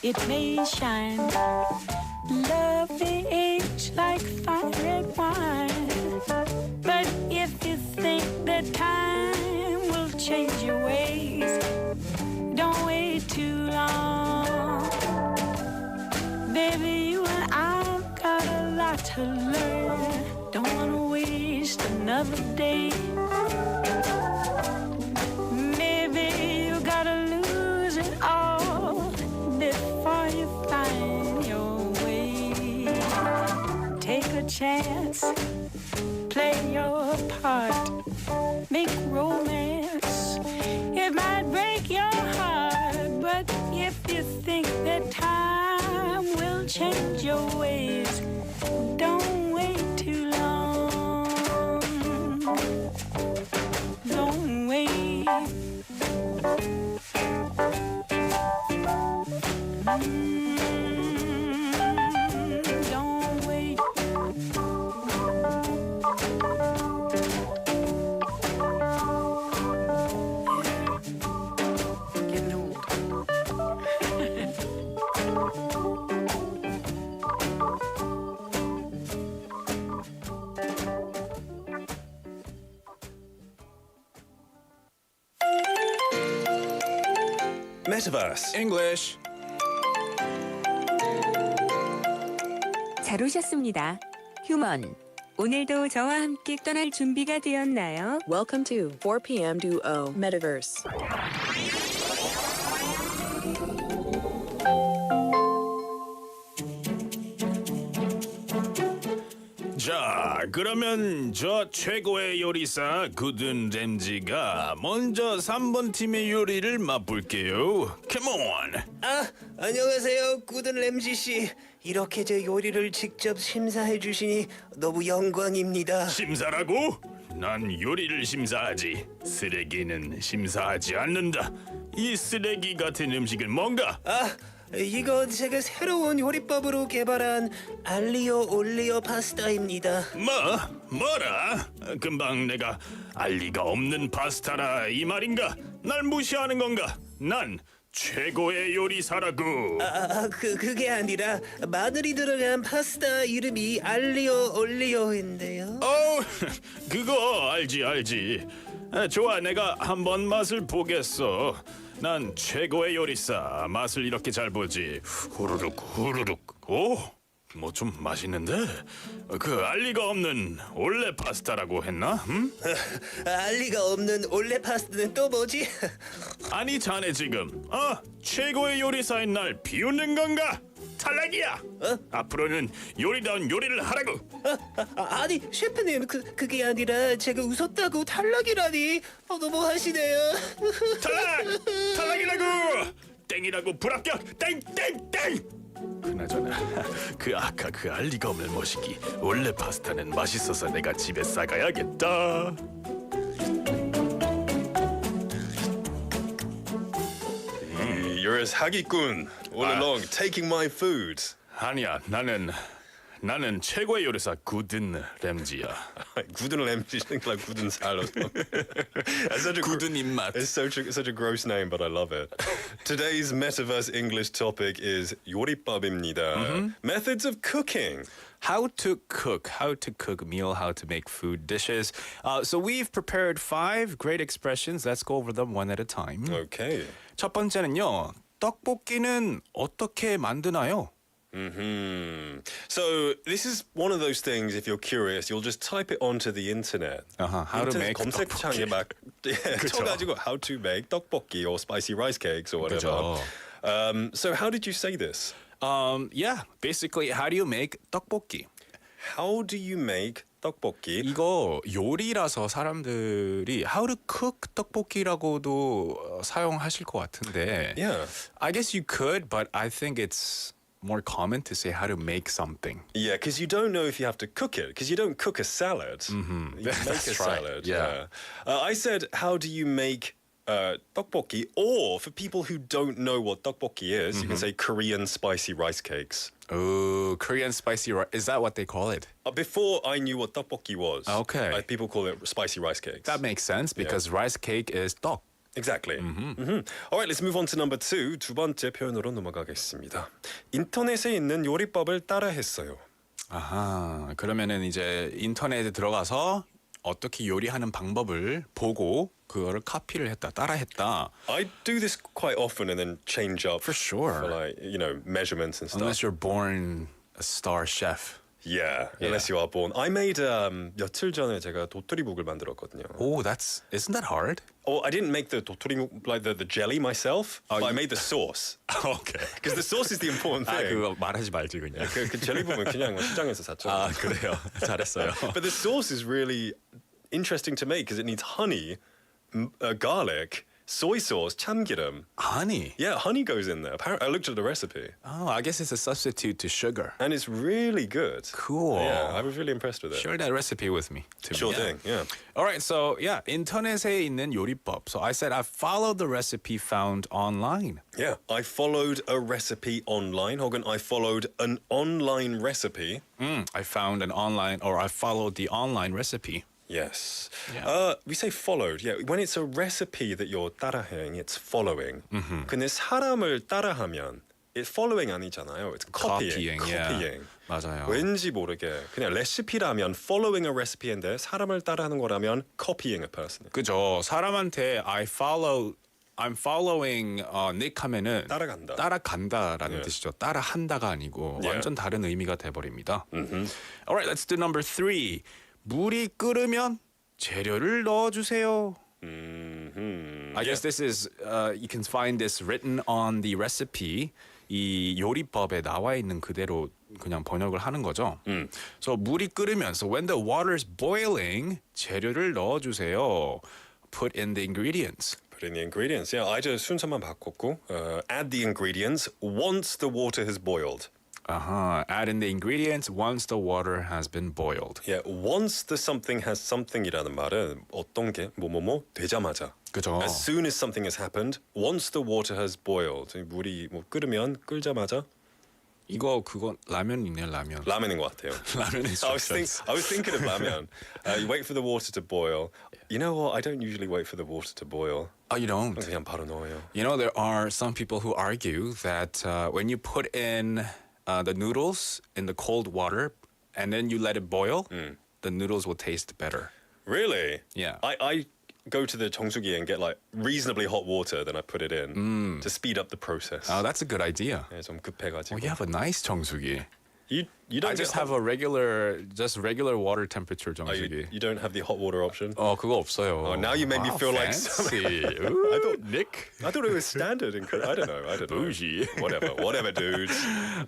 it may shine. Love may age like fine red wine. But if you think that time will change your ways, don't wait too long. Baby, you and I've got a lot to learn. Don't wanna waste another day. Maybe you gotta lose it all before you find your way. Take a chance, play your part, make romance. It might break your heart, but if you think that time will change your ways, don't wait too long. Don't wait. Don't wait. Getting old. Metaverse. English. 잘 오셨습니다. 휴먼. 오늘도 저와 함께 떠날 준비가 되었나요? Welcome to 4 p.m. Duo Metaverse. 자, 그러면 저 최고의 요리사 구든 램지가 먼저 3번 팀의 요리를 맛볼게요. Come on. 아, 안녕하세요, 구든 램지 씨. 이렇게 제 요리를 직접 심사해 주시니 너무 영광입니다. 심사라고? 난 요리를 심사하지. 쓰레기는 심사하지 않는다. 이 쓰레기 같은 음식은 뭔가? 아, 이건 제가 새로운 요리법으로 개발한 알리오 올리오 파스타입니다. 뭐라? 금방 내가 알리가 없는 파스타라 이 말인가? 날 무시하는 건가? 난 최고의 요리사라고. 그게 아니라 마늘이 들어간 파스타 이름이 알리오 올리오인데요. 그거 알지. 좋아, 내가 한번 맛을 보겠어. 난 최고의 요리사. 맛을 이렇게 잘 보지. 후루룩. 오, 뭐 좀 맛있는데? 그 알리가 없는 올레 파스타라고 했나? 응? 알리가 없는 올레 파스타는 또 뭐지? 아니 자네 지금 최고의 요리사인 날 비웃는 건가? 탈락이야. 앞으로는 요리다운 요리를 하라고. 아니 셰프님 그게 아니라 제가 웃었다고 탈락이라니 너무 하시네요. 탈락이라고. 땡이라고 불합격. 땡. 그나저나 아까 그 알리가 없는 머시기 원래 파스타는 맛있어서 내가 집에 싸가야겠다. You're a 사기꾼. All along, taking my food. 아니야, 나는 최고의 요리사 구든 램지야. 굳은 램지, like 굳은 살 or something. That's such a 굳은 입맛. It's such a gross name, but I love it. Today's metaverse English topic is 요리법입니다. Methods of cooking. How to cook a meal, how to make food dishes. So we've prepared 5 great expressions. Let's go over them one at a time. Okay. 첫 번째는요. 떡볶이는 어떻게 만드나요? So this is one of those things. If you're curious, you'll just type it onto the internet. How to make 검색창에 막 쳐가지고 how to make 떡볶이 or spicy rice cakes or whatever. So how did you say this? Yeah, basically, how do you make 떡볶이? How do you make 떡볶이? 이거 요리라서 사람들이 how to cook 떡볶이라고도 사용하실 것 같은데. Yeah. I guess you could, but I think it's more common to say how to make something. Yeah, because you don't know if you have to cook it, because you don't cook a salad. You make That's a right, salad. yeah. I said, how do you make 떡볶이? Or for people who don't know what 떡볶이 is, you can say Korean spicy rice cakes. Oh, Korean spicy rice. Is that what they call it? Before I knew what 떡볶이 was, Okay. People call it spicy rice cakes. That makes sense because rice cake is 떡. Exactly. All right, let's move on to number 2. 두 번째 표현으로 넘어가겠습니다. 인터넷에 있는 요리법을 따라했어요. 아하, 그러면은 이제 인터넷에 들어가서 어떻게 요리하는 방법을 보고 그거를 카피를 했다, 따라했다. I do this quite often and then change up For sure. for like, measurements and stuff. Unless you're born a star chef. Yeah, unless you are born. I made 며칠 전에 제가 도토리묵을 만들었거든요. Oh, isn't that hard? Oh, I didn't make the 도토리묵 like the jelly myself, but I made the sauce. Okay. Because the sauce is the important 아, thing. 그거 말하지 말지 그냥. 그 젤리 부분 그냥 시장에서 샀죠. 아, 그래요. 잘했어요. But the sauce is really interesting to make because it needs honey, garlic, soy sauce, 참기름. Honey. Yeah, honey goes in there. Apparently, I looked at the recipe. Oh, I guess it's a substitute to sugar. And it's really good. Cool. Yeah, I was really impressed with it. Share that recipe with me. Sure thing, yeah. All right, so yeah, 인터넷에 있는 요리법. So I said I followed the recipe found online. Yeah, I followed a recipe online. 혹은 I followed an online recipe. I found an online, or I followed the online recipe. Yes. Yeah. We say followed. Yeah, when it's a recipe that you're 따라하ing, it's following. 근데 사람을 따라하면 it's following 아니잖아요. It's copying. Yeah. 맞아요. 왠지 모르게 그냥 레시피라면 following a recipe인데 사람을 따라하는 거라면 copying a person. 그죠. 사람한테 I'm following Nick 하면은 따라간다. 따라간다라는 Yeah. 뜻이죠. 따라한다가 아니고 Yeah. 완전 다른 의미가 돼버립니다. All right, let's do number 3. 물이 끓으면 재료를 넣어주세요. I guess this is you can find this written on the recipe. 이 요리법에 나와 있는 그대로 그냥 번역을 하는 거죠. So 물이 끓으면서 when the water's boiling 재료를 넣어주세요. Put in the ingredients. Put in the ingredients. Yeah, I just 순서만 바꿨고 add the ingredients once the water has boiled. Add in the ingredients once the water has been boiled. Yeah, once the something has something이라는 말은 어떤 게 뭐뭐뭐 되자마자. 그죠. As soon as something has happened, once the water has boiled. 물이 뭐 끓으면 끓자마자 그거 라면이네 라면. 라면인 것 같아요. 라면 instructions. I was thinking of ramen. You wait for the water to boil. You know what? I don't usually wait for the water to boil. Oh, you don't? 그냥 바로 넣어요. You know, there are some people who argue that when you put in the noodles in the cold water and then you let it boil, the noodles will taste better. Really? Yeah. I go to the 정수기 and get like reasonably hot water, then I put it in to speed up the process. Oh, that's a good idea. 네, 좀 급해가지고. Oh, you have a nice 정수기. You don't I just get have hot, a regular water temperature 정수기. you don't have the hot water option. 그거 없어요. Oh, now you made me feel like fancy. I thought Nick. I thought it was standard. I don't know. Bougie. Whatever, dudes.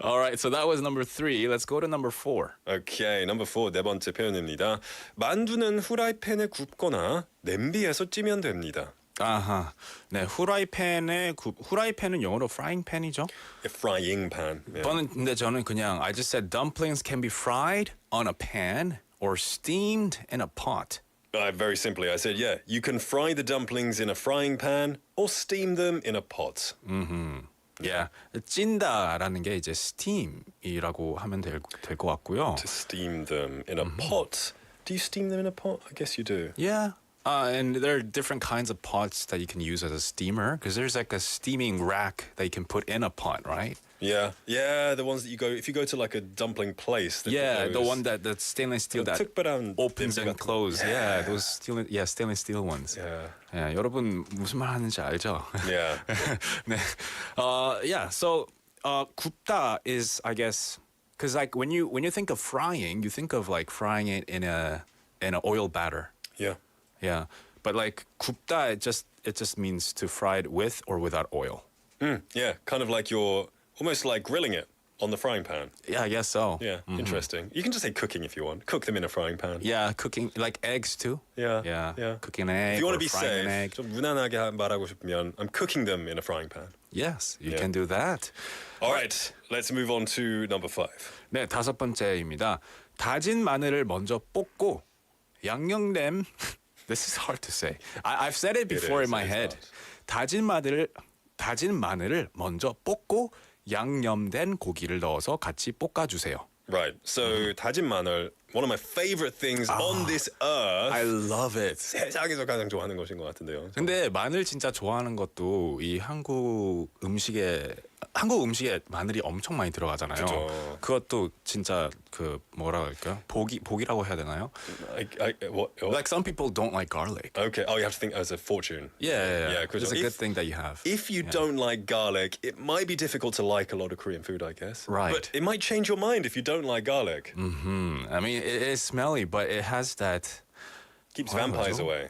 All right, so that was number 3. Let's go to number 4. Okay, number 4 네 번째 표현입니다. 만두는 후라이팬에 굽거나 냄비에서 찌면 됩니다. 아하. 네, 후라이팬은 영어로 frying pan이죠. A frying pan. Yeah. 근데 저는 그냥 I just said dumplings can be fried on a pan or steamed in a pot. Very simply, I said, yeah, you can fry the dumplings in a frying pan or steam them in a pot. Yeah, 찐다라는 게 이제 steam이라고 하면 될 것 같고요. To steam them in a pot. Do you steam them in a pot? I guess you do. Yeah. And there are different kinds of pots that you can use as a steamer because there's like a steaming rack that you can put in a pot, right? Yeah, the ones that you go if you go to like a dumpling place. Yeah, the one that's stainless steel that 특별한 opens and 냄비 같은 closes. Yeah, those stainless steel ones. Yeah. Yeah, 여러분 무슨 말 하는지 알죠? Yeah. 네. Yeah. So 굽다 is, I guess, because like when you think of frying, you think of like frying it in an oil batter. Yeah. Yeah, but like 굽다, it just means to fry it with or without oil. Yeah, kind of like you're almost like grilling it on the frying pan. Yeah, I guess so. Yeah, interesting. You can just say cooking if you want. Cook them in a frying pan. Yeah, cooking like eggs too. Yeah. Yeah. Cooking an egg. If you want or to be frying an safe, egg. 좀 무난하게 말하고 싶으면 I'm cooking them in a frying pan. Yes, you Yeah. can do that. All right, let's move on to number 5. 네, 5번째입니다. 다진 마늘을 먼저 볶고 양념된 This is hard to say. I've said it before in my head. 다진 마늘을 먼저 볶고 양념된 고기를 넣어서 같이 볶아주세요. Right. So 다진 마늘, one of my favorite things on this earth. I love it. 세상에서 가장 좋아하는 것인 것 같은데요. 근데 마늘 진짜 좋아하는 것도 이 한국 음식에 마늘이 엄청 많이 들어가잖아요. 그죠. 그것도 진짜 그 뭐라 할까요? 복이라고 해야 되나요? What? Like some people don't like garlic. Okay. Oh, you have to think as a fortune. Yeah. 그죠. It's a good thing that you have. If you don't like garlic, it might be difficult to like a lot of Korean food, I guess. Right. But it might change your mind if you don't like garlic. I mean, it is smelly, but it has that. Keeps vampires away.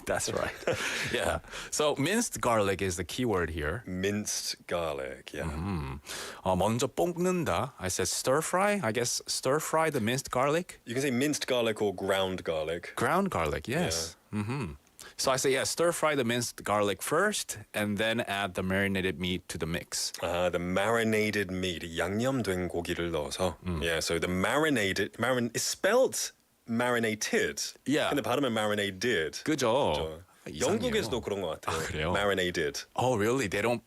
That's right. Yeah. So minced garlic is the key word here. Minced garlic. Yeah. 먼저 볶는다. I said stir fry. I guess stir fry the minced garlic. You can say minced garlic or ground garlic. Ground garlic, yes. So I say, stir fry the minced garlic first and then add the marinated meat to the mix. The marinated meat, 양념된 고기를 넣어서. Yeah, so the is spelled marinated. Yeah. 근데 발음은 marinated. 그죠? 영국에서도 그런 것 같아요. 그래요? Marinated, Oh, really? They don't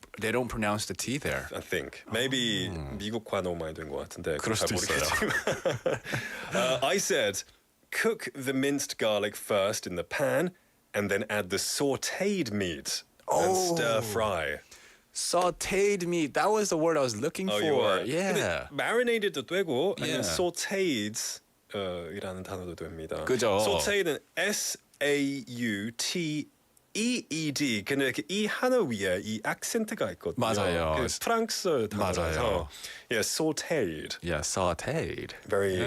pronounce the T there. I think. Maybe 미국화 너무 많이 된 것 같은데. 그럴 수도 잘 모르겠지만. I said, cook the minced garlic first in the pan and then add the sautéed meat and stir fry. Sautéed meat. That was the word I was looking for. You were. Yeah. 근데 marinated도 되고 아니면 Yeah. sautéed 이라는 단어도 됩니다. 그죠. sautéed는 SAUTEED. 근데 이렇게 이 하나 위에 이 악센트가 있거든요. 맞아요. 그 프랑스 단어라서. 맞아요. Yeah, sautéed. Yeah, sautéed. Very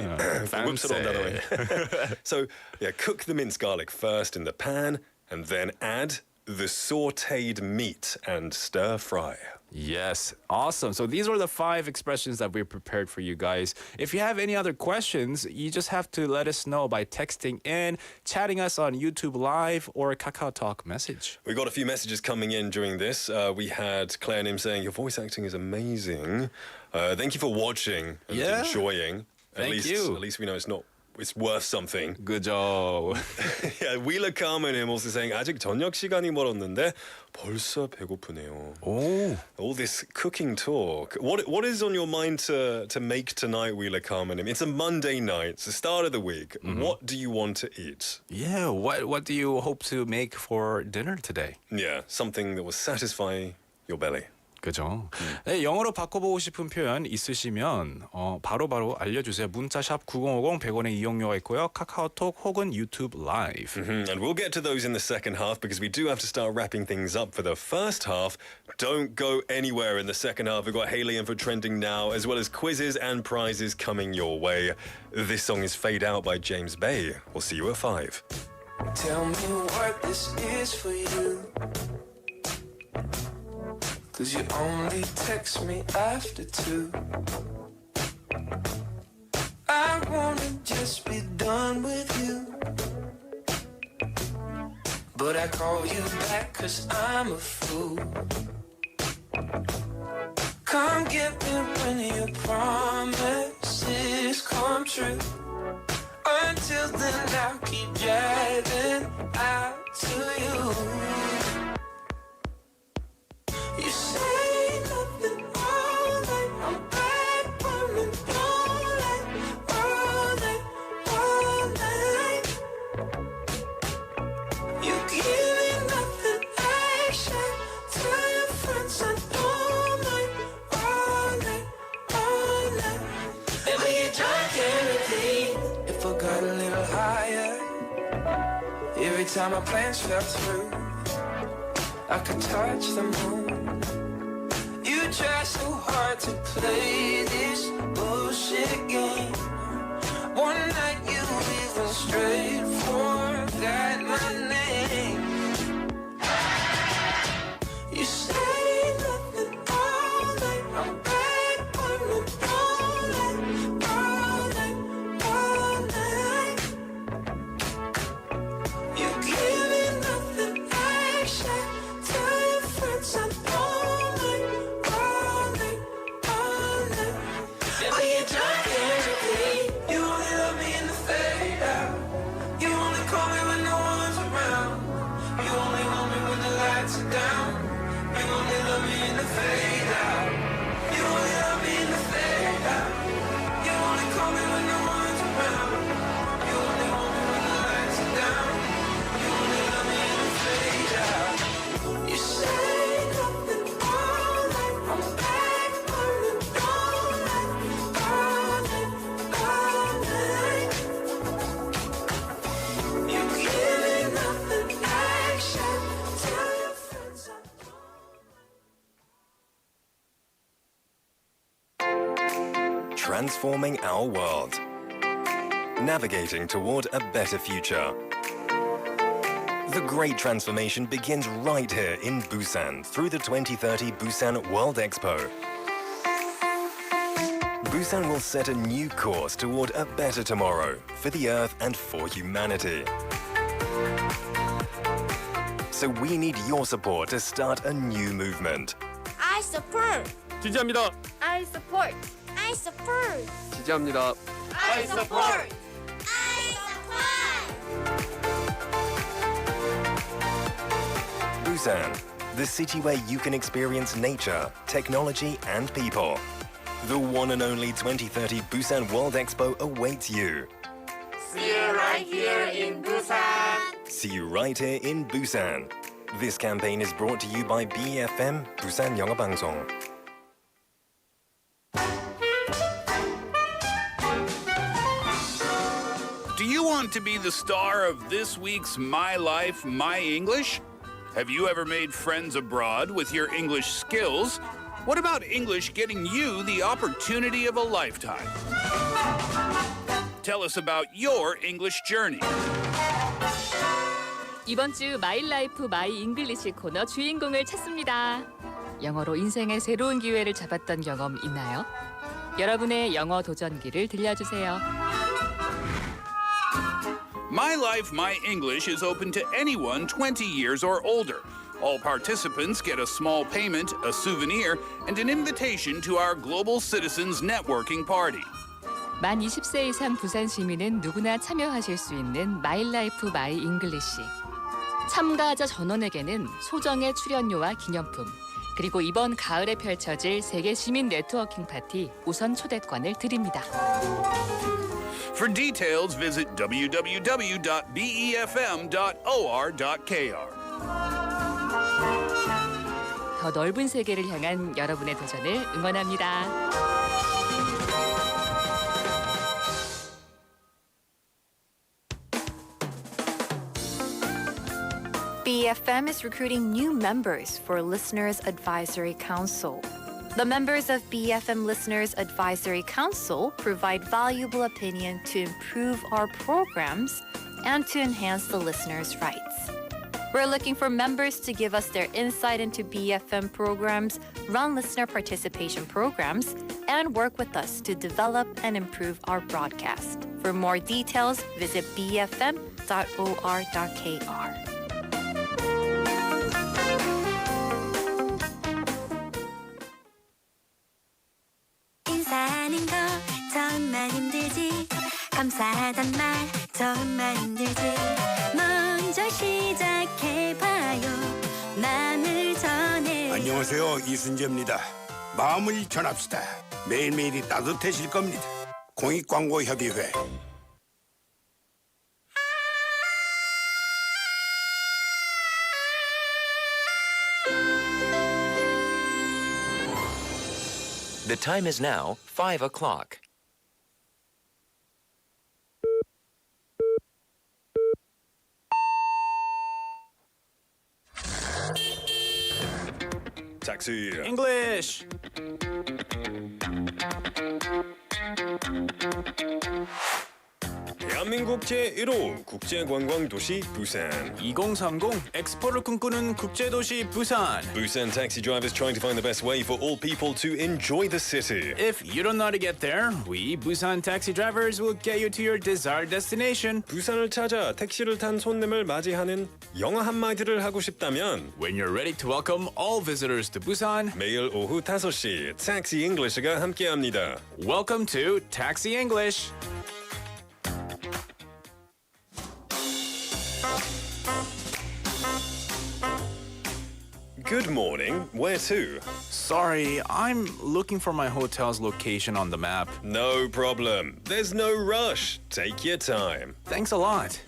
fancy. 고급스러운 단어예요. So, yeah, cook the minced garlic first in the pan and then add the sautéed meat and stir fry. Yes, awesome. So these are the 5 expressions that we prepared for you guys. If you have any other questions, you just have to let us know by texting in, chatting us on YouTube Live or Kakao Talk message. We got a few messages coming in during this. We had Claire Nim saying, your voice acting is amazing. Thank you for watching and enjoying. Thank you. At least we know it's worth something. Good job. Yeah, Wheeler Carmen also saying 아직 저녁 시간이 멀었는데 벌써 배고프네요. Oh. All this cooking talk. What is on your mind to make tonight, Wheeler Carmen? It's a Monday night. It's the start of the week. What do you want to eat? Yeah, what do you hope to make for dinner today? Yeah, something that will satisfy your belly. 그죠? 네, 영어로 바꿔보고 싶은 표현 있으시면 바로바로 알려주세요. 문자샵 9050 100원의 이용료가 있고요. 카카오톡 혹은 유튜브 라이브. And we'll get to those in the second half because we do have to start wrapping things up for the first half. Don't go anywhere in the second half. We've got Haley in for Trending Now, as well as quizzes and prizes coming your way. This song is Fade Out by James Bay. We'll see you at 5. Tell me what this is for you. 'Cause you only text me after 2. I wanna just be done with you, but I call you back 'cause I'm a fool. Come get me when your promises come true. Until then I'll keep driving out to you. You say nothing all night. I'm back burning all night, all night, all night. You give me nothing action. Tell your friends I'm all night, all night, all night. And we get drunk and repeat. If I got a little higher, every time our plans fell through, I could touch the moon. You try so hard to play this bullshit game. One night you even straight forgot my name. You say nothing all night. I'm back burning all night, all night, all night. You give me nothing action. Tell your friends I'm all night, all night, all night. And we get drunk and repeat. You only love me in the fade out. You only call me when no one's around. You only want me when the lights are down. You only love me in the fade out. You only love me in the fade out. You only call me when no one's around. You only want me when the lights are down. You only love me in the fade out. You say nothing all night. I'm back burning all night, all night, all night. You give me nothing action. Tell your friends I'm Transforming our world. Navigating toward a better future. The great transformation begins right here in Busan through the 2030 Busan World Expo. Busan will set a new course toward a better tomorrow for the Earth and for humanity. So we need your support to start a new movement. I support. 지지합니다. I support. I support. 지지합니다. I support. I support. Busan, the city where you can experience nature, technology, and people. The one and only 2030 Busan World Expo awaits you. See you right here in Busan. See you right here in Busan. This campaign is brought to you by BFM, 부산영어방송. Do you want to be the star of this week's My Life, My English? Have you ever made friends abroad with your English skills? What about English getting you the opportunity of a lifetime? Tell us about your English journey. 이번 주 마이 라이프 마이 잉글리시 코너 주인공을 찾습니다. 영어로 인생의 새로운 기회를 잡았던 경험 있나요? 여러분의 영어 도전기를 들려주세요. My Life, My English is open to anyone 20 years or older. All participants get a small payment, a souvenir, and an invitation to our Global Citizens Networking Party. 만 20세 이상 부산 시민은 누구나 참여하실 수 있는 My Life, My English. 참가자 전원에게는 소정의 출연료와 기념품, 그리고 이번 가을에 펼쳐질 세계 시민 네트워킹 파티 우선 초대권을 드립니다. For details, visit www.befm.or.kr. 더 넓은 세계를 향한 여러분의 도전을 응원합니다. BFM is recruiting new members for Listeners Advisory Council. The members of BFM Listeners Advisory Council provide valuable opinion to improve our programs and to enhance the listeners' rights. We're looking for members to give us their insight into BFM programs, run listener participation programs, and work with us to develop and improve our broadcast. For more details, visit bfm.or.kr. 인사하는 거 정말 힘들지 감사하단 말 정말 힘들지 먼저 시작해봐요 마음을 전해 안녕하세요, 이순재입니다. 마음을 전합시다. 매일매일이 따뜻해질 겁니다. 공익광고협의회. The time is now 5 o'clock. Taxi. English. 대한민국 제1호 국제관광도시 부산. 2030 엑스포를 꿈꾸는 국제도시 부산. Busan taxi drivers trying to find the best way for all people to enjoy the city. If you don't know how to get there, we Busan taxi drivers will get you to your desired destination. 부산을 찾아 택시를 탄 손님을 맞이하는 영어 한마디를 하고 싶다면 When you're ready to welcome all visitors to Busan, 매일 오후 5시 Taxi English가 함께합니다. welcome to Taxi English. Good morning. Where to? Sorry, I'm looking for my hotel's location on the map. No problem. There's no rush. Take your time. Thanks a lot.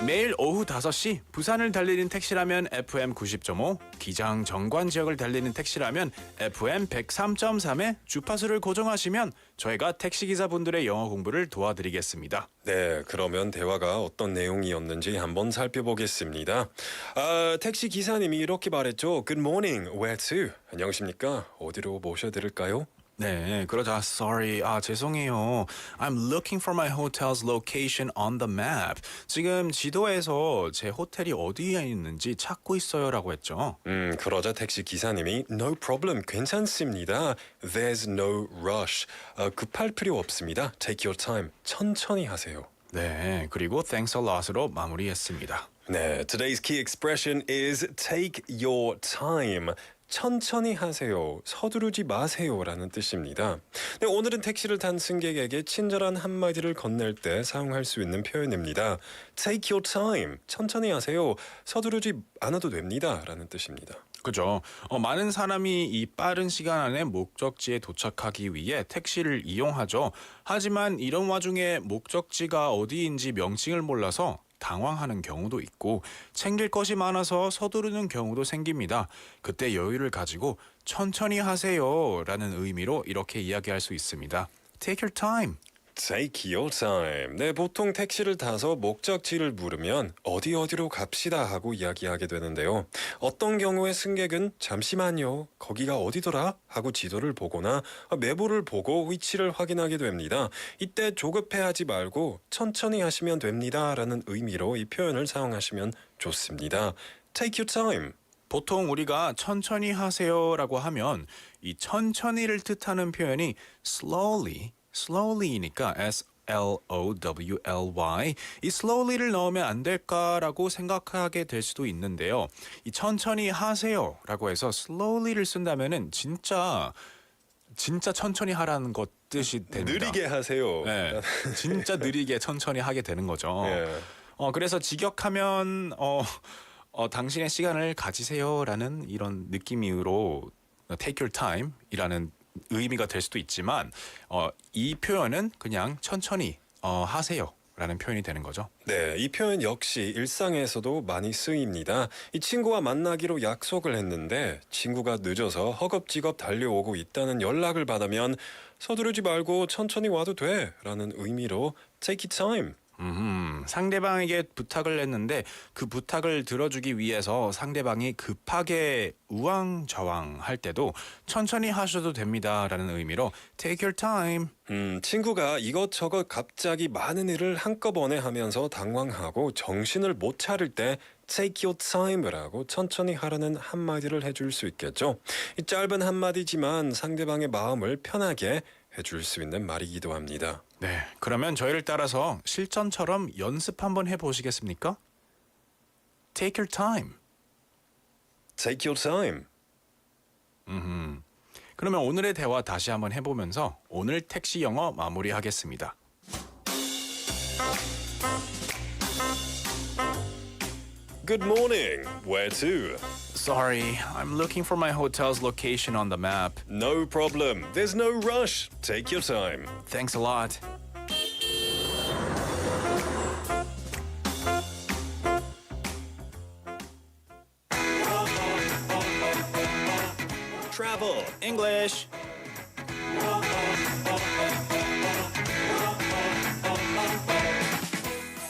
매일 오후 5시 부산을 달리는 택시라면 FM 90.5, 기장 정관 지역을 달리는 택시라면 FM 103.3에 주파수를 고정하시면 저희가 택시기사분들의 영어 공부를 도와드리겠습니다. 네, 그러면 대화가 어떤 내용이었는지 한번 살펴보겠습니다. 택시 기사님이 이렇게 말했죠. Good morning, where to? 안녕하십니까? 어디로 모셔드릴까요? 네, 그러자 sorry, 죄송해요. I'm looking for my hotel's location on the map. 지금 지도에서 제 호텔이 어디에 있는지 찾고 있어요라고 했죠. 그러자 택시 기사님이 No problem, 괜찮습니다. There's no rush. 급할 필요 없습니다. Take your time, 천천히 하세요. 네, 그리고 thanks a lot으로 마무리했습니다. 네, today's key expression is take your time. 천천히 하세요. 서두르지 마세요라는 뜻입니다. 네, 오늘은 택시를 탄 승객에게 친절한 한마디를 건넬 때 사용할 수 있는 표현입니다. Take your time. 천천히 하세요. 서두르지 않아도 됩니다. 라는 뜻입니다. 그죠. 많은 사람이 이 빠른 시간 안에 목적지에 도착하기 위해 택시를 이용하죠. 하지만 이런 와중에 목적지가 어디인지 명칭을 몰라서 당황하는 경우도 있고 챙길 것이 많아서 서두르는 경우도 생깁니다. 그때 여유를 가지고 천천히 하세요 라는 의미로 이렇게 이야기할 수 있습니다. Take your time. Take your time. 네, 보통 택시를 타서 목적지를 물으면 어디로 갑시다 하고 이야기하게 되는데요. 어떤 경우에 승객은 잠시만요, 거기가 어디더라? 하고 지도를 보거나 매보를 보고 위치를 확인하게 됩니다. 이때 조급해하지 말고 천천히 하시면 됩니다 라는 의미로 이 표현을 사용하시면 좋습니다. Take your time. 보통 우리가 천천히 하세요라고 하면 이 천천히를 뜻하는 표현이 slowly이니까 slowly 이 slowly를 넣으면 안 될까라고 생각하게 될 수도 있는데요. 이 천천히 하세요라고 해서 slowly를 쓴다면은 진짜 천천히 하라는 것 뜻이 됩니다. 느리게 하세요. 네, 진짜 느리게 천천히 하게 되는 거죠. 예. 그래서 직역하면 당신의 시간을 가지세요라는 이런 느낌으로 take your time이라는 의미가 될 수도 있지만 이 표현은 그냥 천천히 하세요라는 표현이 되는 거죠. 네, 이 표현 역시 일상에서도 많이 쓰입니다. 이 친구와 만나기로 약속을 했는데 친구가 늦어서 허겁지겁 달려오고 있다는 연락을 받으면 서두르지 말고 천천히 와도 돼 라는 의미로 take your time. 상대방에게 부탁을 했는데 그 부탁을 들어주기 위해서 상대방이 급하게 우왕좌왕 할 때도 천천히 하셔도 됩니다라는 의미로 take your time. 친구가 이것저것 갑자기 많은 일을 한꺼번에 하면서 당황하고 정신을 못 차릴 때 take your time이라고 천천히 하라는 한마디를 해줄 수 있겠죠. 이 짧은 한마디지만 상대방의 마음을 편하게 해줄 수 있는 말이기도 합니다. 네, 그러면 저희를 따라서 실전처럼 연습 한번 해보시겠습니까? Take your time. Take your time. 그러면 오늘의 대화 다시 한번 해보면서 오늘 택시 영어 마무리하겠습니다. Good morning. Where to? Sorry, I'm looking for my hotel's location on the map. No problem. There's no rush. Take your time. Thanks a lot. Travel. English.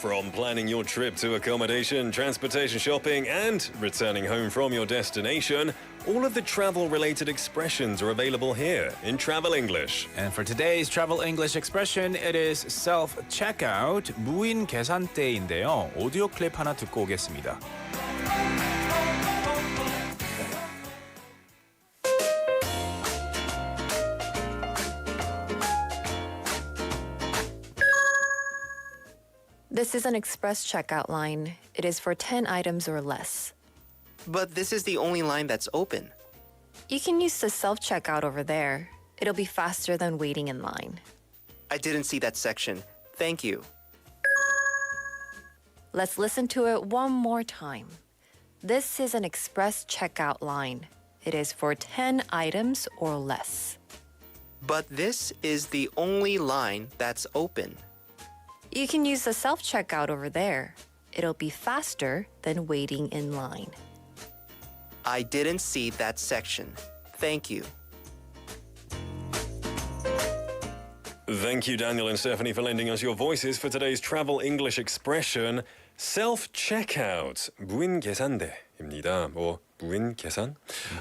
From planning your trip to accommodation, transportation, shopping, and returning home from your destination, all of the travel-related expressions are available here in Travel English. And for today's Travel English expression, it is self-checkout, 무인 계산대인데요. 오디오 클립 하나 듣고 오겠습니다. This is an express checkout line. It is for 10 items or less. But this is the only line that's open. You can use the self-checkout over there. It'll be faster than waiting in line. I didn't see that section. Thank you. Let's listen to it one more time. This is an express checkout line. It is for 10 items or less. But this is the only line that's open. You can use the self-checkout over there. It'll be faster than waiting in line. I didn't see that section. Thank you. Thank you, Daniel and Stephanie, for lending us your voices for today's Travel English expression, self-checkout, 무인 계산대입니다. or 무인 계산.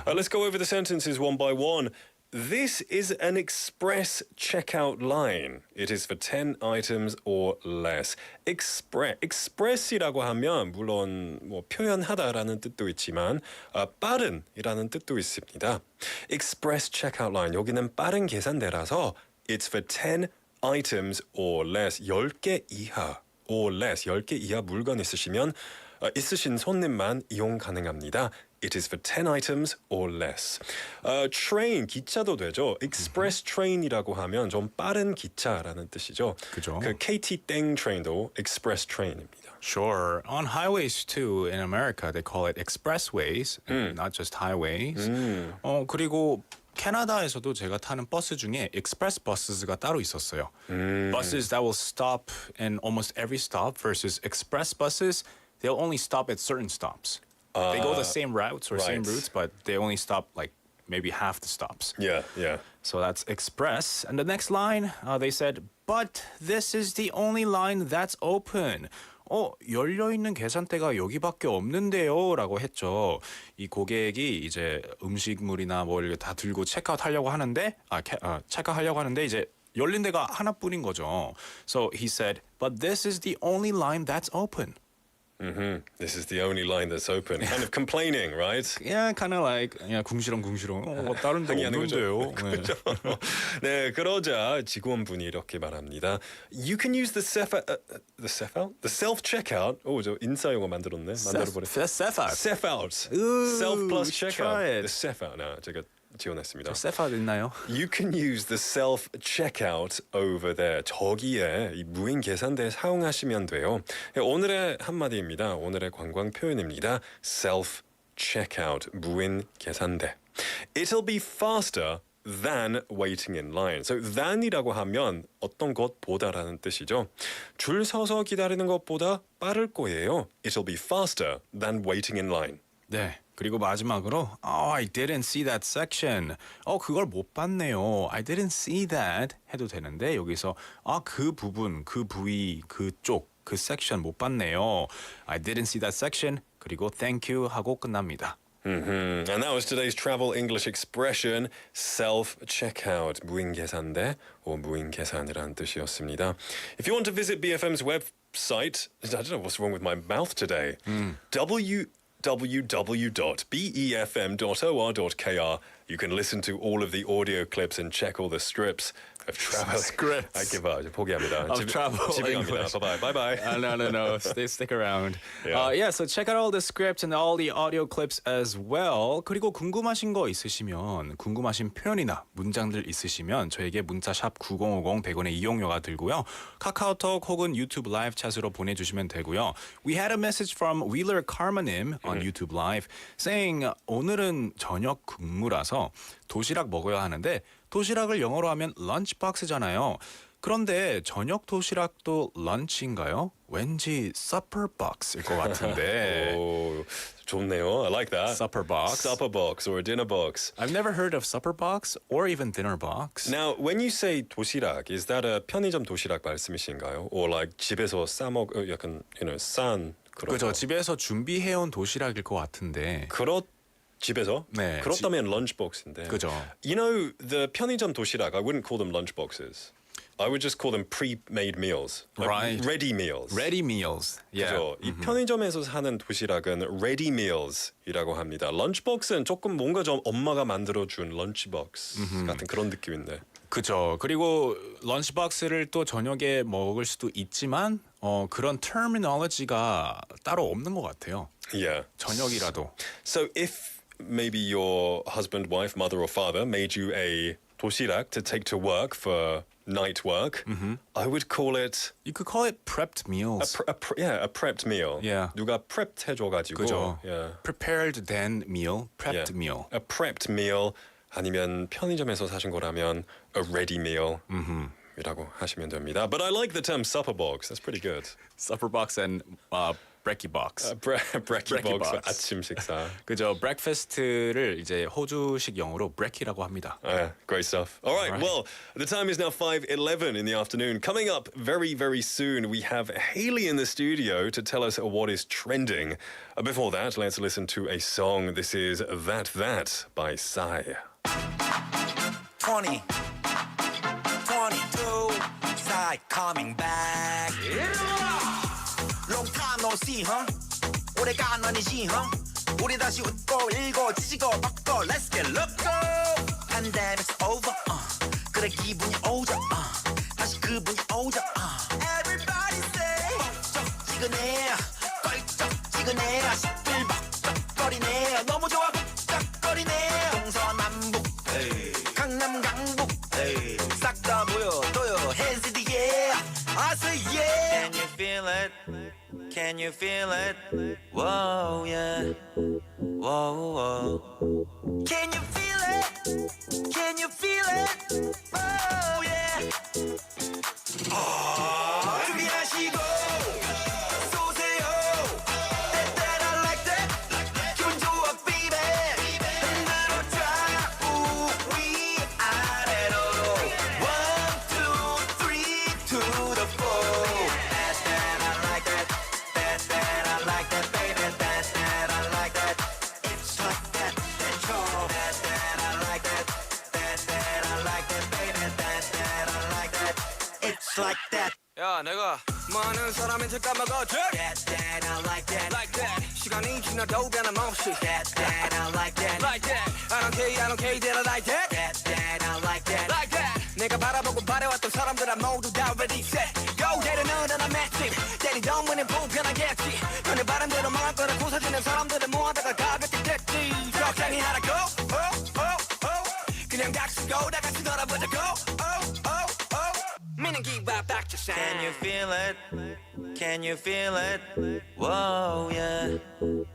Let's go over the sentences one by one. This is an express checkout line. It is for 10 items or less. express이라고 하면 물론 뭐 표현하다라는 뜻도 있지만 빠른이라는 뜻도 있습니다. express checkout line 여기는 빠른 계산대라서 it's for 10 items or less. 10개 이하 or less. 10개 이하 물건 있으시면 있으신 손님만 이용 가능합니다. It is for 10 items or less. train, 기차도 되죠. express train이라고 하면 좀 빠른 기차라는 뜻이죠. 그죠. 그 KT 땡 train도 express train입니다. Sure. On highways too, in America, they call it expressways, not just highways. 그리고 캐나다에서도 제가 타는 버스 중에 express buss가 따로 있었어요. Buses that will stop in almost every stop versus express buses, they'll only stop at certain stops. They go the same routes or same routes, but they only stop like maybe half the stops. Yeah. So that's express. And the next line, they said, but this is the only line that's open. 열려있는 계산대가 여기밖에 없는데요 라고 했죠. 이 고객이 이제 음식물이나 뭘 다 들고 체크아웃하려고 하는데 체크하려고 하는데 이제 열린 데가 하나뿐인 거죠. So he said, but this is the only line that's open. This is the only line that's open. Kind of complaining, right? Yeah, kind of like 궁시렁궁시렁. 다른 데 항의하는 거죠. 없는데요. 네. 네, 그러자 직원분이 이렇게 말합니다. You can use the self checkout. 오, 저 인싸 용어 만들었네. 만들어버렸어요. Self out. Self plus checkout. The self out. 나 제가 지원했습니다. self out 있나요? You can use the self checkout over there. 저기에 이 무인 계산대 사용하시면 돼요. 오늘의 한마디입니다. 오늘의 관광 표현입니다. self checkout. 무인 계산대. It'll be faster than waiting in line. So than이라고 하면 어떤 것보다라는 뜻이죠. 줄 서서 기다리는 것보다 빠를 거예요. It'll be faster than waiting in line. 네. 그리고 마지막으로 I didn't see that section. 그걸 못 봤네요. I didn't see that 해도 되는데 여기서 그 부분, 그 부위, 그쪽, 그 섹션 못 봤네요. I didn't see that section. 그리고 thank you 하고 끝납니다. And that was today's travel English expression, self-checkout, 무인 계산대, 무인 계산이라는 뜻이었습니다. If you want to visit BFM's website, I don't know what's wrong with my mouth today, www.befm.or.kr. You can listen to all of the audio clips and check all the strips of travel. Scripts. I give up. 포기합니다. Of travel 집에 갑니다. English. Bye bye. No. Stick around. Yeah. So check out all the scripts and all the audio clips as well. 그리고 궁금하신 거 있으시면, 궁금하신 표현이나 문장들 있으시면 저에게 문자 샵 9050 100원의 이용료가 들고요. 카카오톡 혹은 유튜브 라이브 챗으로 보내주시면 되고요. We had a message from Wheeler Karma님 on YouTube Live saying 오늘은 저녁 근무라서 도시락 먹어야 하는데 도시락을 영어로 하면 lunchbox잖아요. 그런데 저녁 도시락도 lunch인가요? 왠지 supper box일 것 같은데. 오, 좋네요. I like that. Supper box. Supper box or a dinner box. I've never heard of supper box or even dinner box. Now, when you say 도시락, is that a 편의점 도시락 말씀이신가요? Or like 집에서 싸먹 약간 싼 그런 그죠. 거? 집에서 준비해온 도시락일 것 같은데. 집에서? 네. 그렇다면 lunchbox인데. 그죠. You know, the 편의점 도시락, I wouldn't call them lunchboxes. I would just call them pre-made meals. Like Right. Ready meals. Ready meals. Yeah. 그죠. 이 편의점에서 사는 도시락은 ready meals이라고 합니다. lunchbox은 조금 뭔가 좀 엄마가 만들어준 lunchbox 같은 그런 느낌인데. 그죠. 그리고 런치박스를 또 저녁에 먹을 수도 있지만 그런 terminology가 따로 없는 것 같아요. Yeah. 저녁이라도. So if maybe your husband, wife, mother or father made you a 도시락 to take to work for night work, I would call it... You could call it prepped meals. a prepped meal. Yeah. 누가 prepped 해줘가지고. 그죠. Yeah. Prepared then meal, prepped Yeah. meal. A prepped meal 아니면 편의점에서 사신 거라면 a ready meal. 이라고 하시면 됩니다. But I like the term supper box. That's pretty good. Supper box and brekkie box. brekkie box. box. 아침 식사. 그죠. breakfast를 이제 호주식 영어로 brekkie라고 합니다. Great stuff. All right, well, the time is now 5:11 in the afternoon. Coming up very, very soon, we have Haley in the studio to tell us what is trending. Before that, let's listen to a song. This is That by Psy. 20, 22, Psy coming back. Long time no see, huh? 오래간 아니지, huh? 우리 다시 웃고 일고 지지고 뻗고 Let's get loco. Pandemic's over, 그래 기분이 오자, 다시 그분이 오자, Everybody say 쩍쩍지근해, 껄쩍지근해, 시끌벅적거리네, 너무 좋아 벅적거리네, 동서남북, 강남 강북, 싹 다 보여줘요, hands in the air, I say yeah. Can you feel it? Can you feel it? Whoa, yeah. Whoa, whoa. Can you feel it? Can you feel it? Oh, yeah. 준비하시고 쏘세요. That I like that. 기분 좋아, baby. 흔들어 좌우 위아래로. 1, 2, 3 to the 4. That I like that. That I like that, baby. That I like that. It's like that. That's all. That I like that. That I like that, baby. That I like that. It's like that. 야, 내가 많은 사람이 저 까먹어줘 That I like that Like that 시간이 지나도 변함없이 That I like that Like that I don't care that I like that That I like that Like that 내가 바라보고 바래왔던 사람들아 모두 다 ready set Go 내려놓은 나 matching 때리던 문은 불편하겠지 너네 바람대로 망할 거라 고사지는 사람들을 모아다가 가볍게 됐지 적당히 하라고 그냥 닥치고 다 같이 놀아보자고 meaning give back to sound Can you feel it? Can you feel it? Whoa, yeah.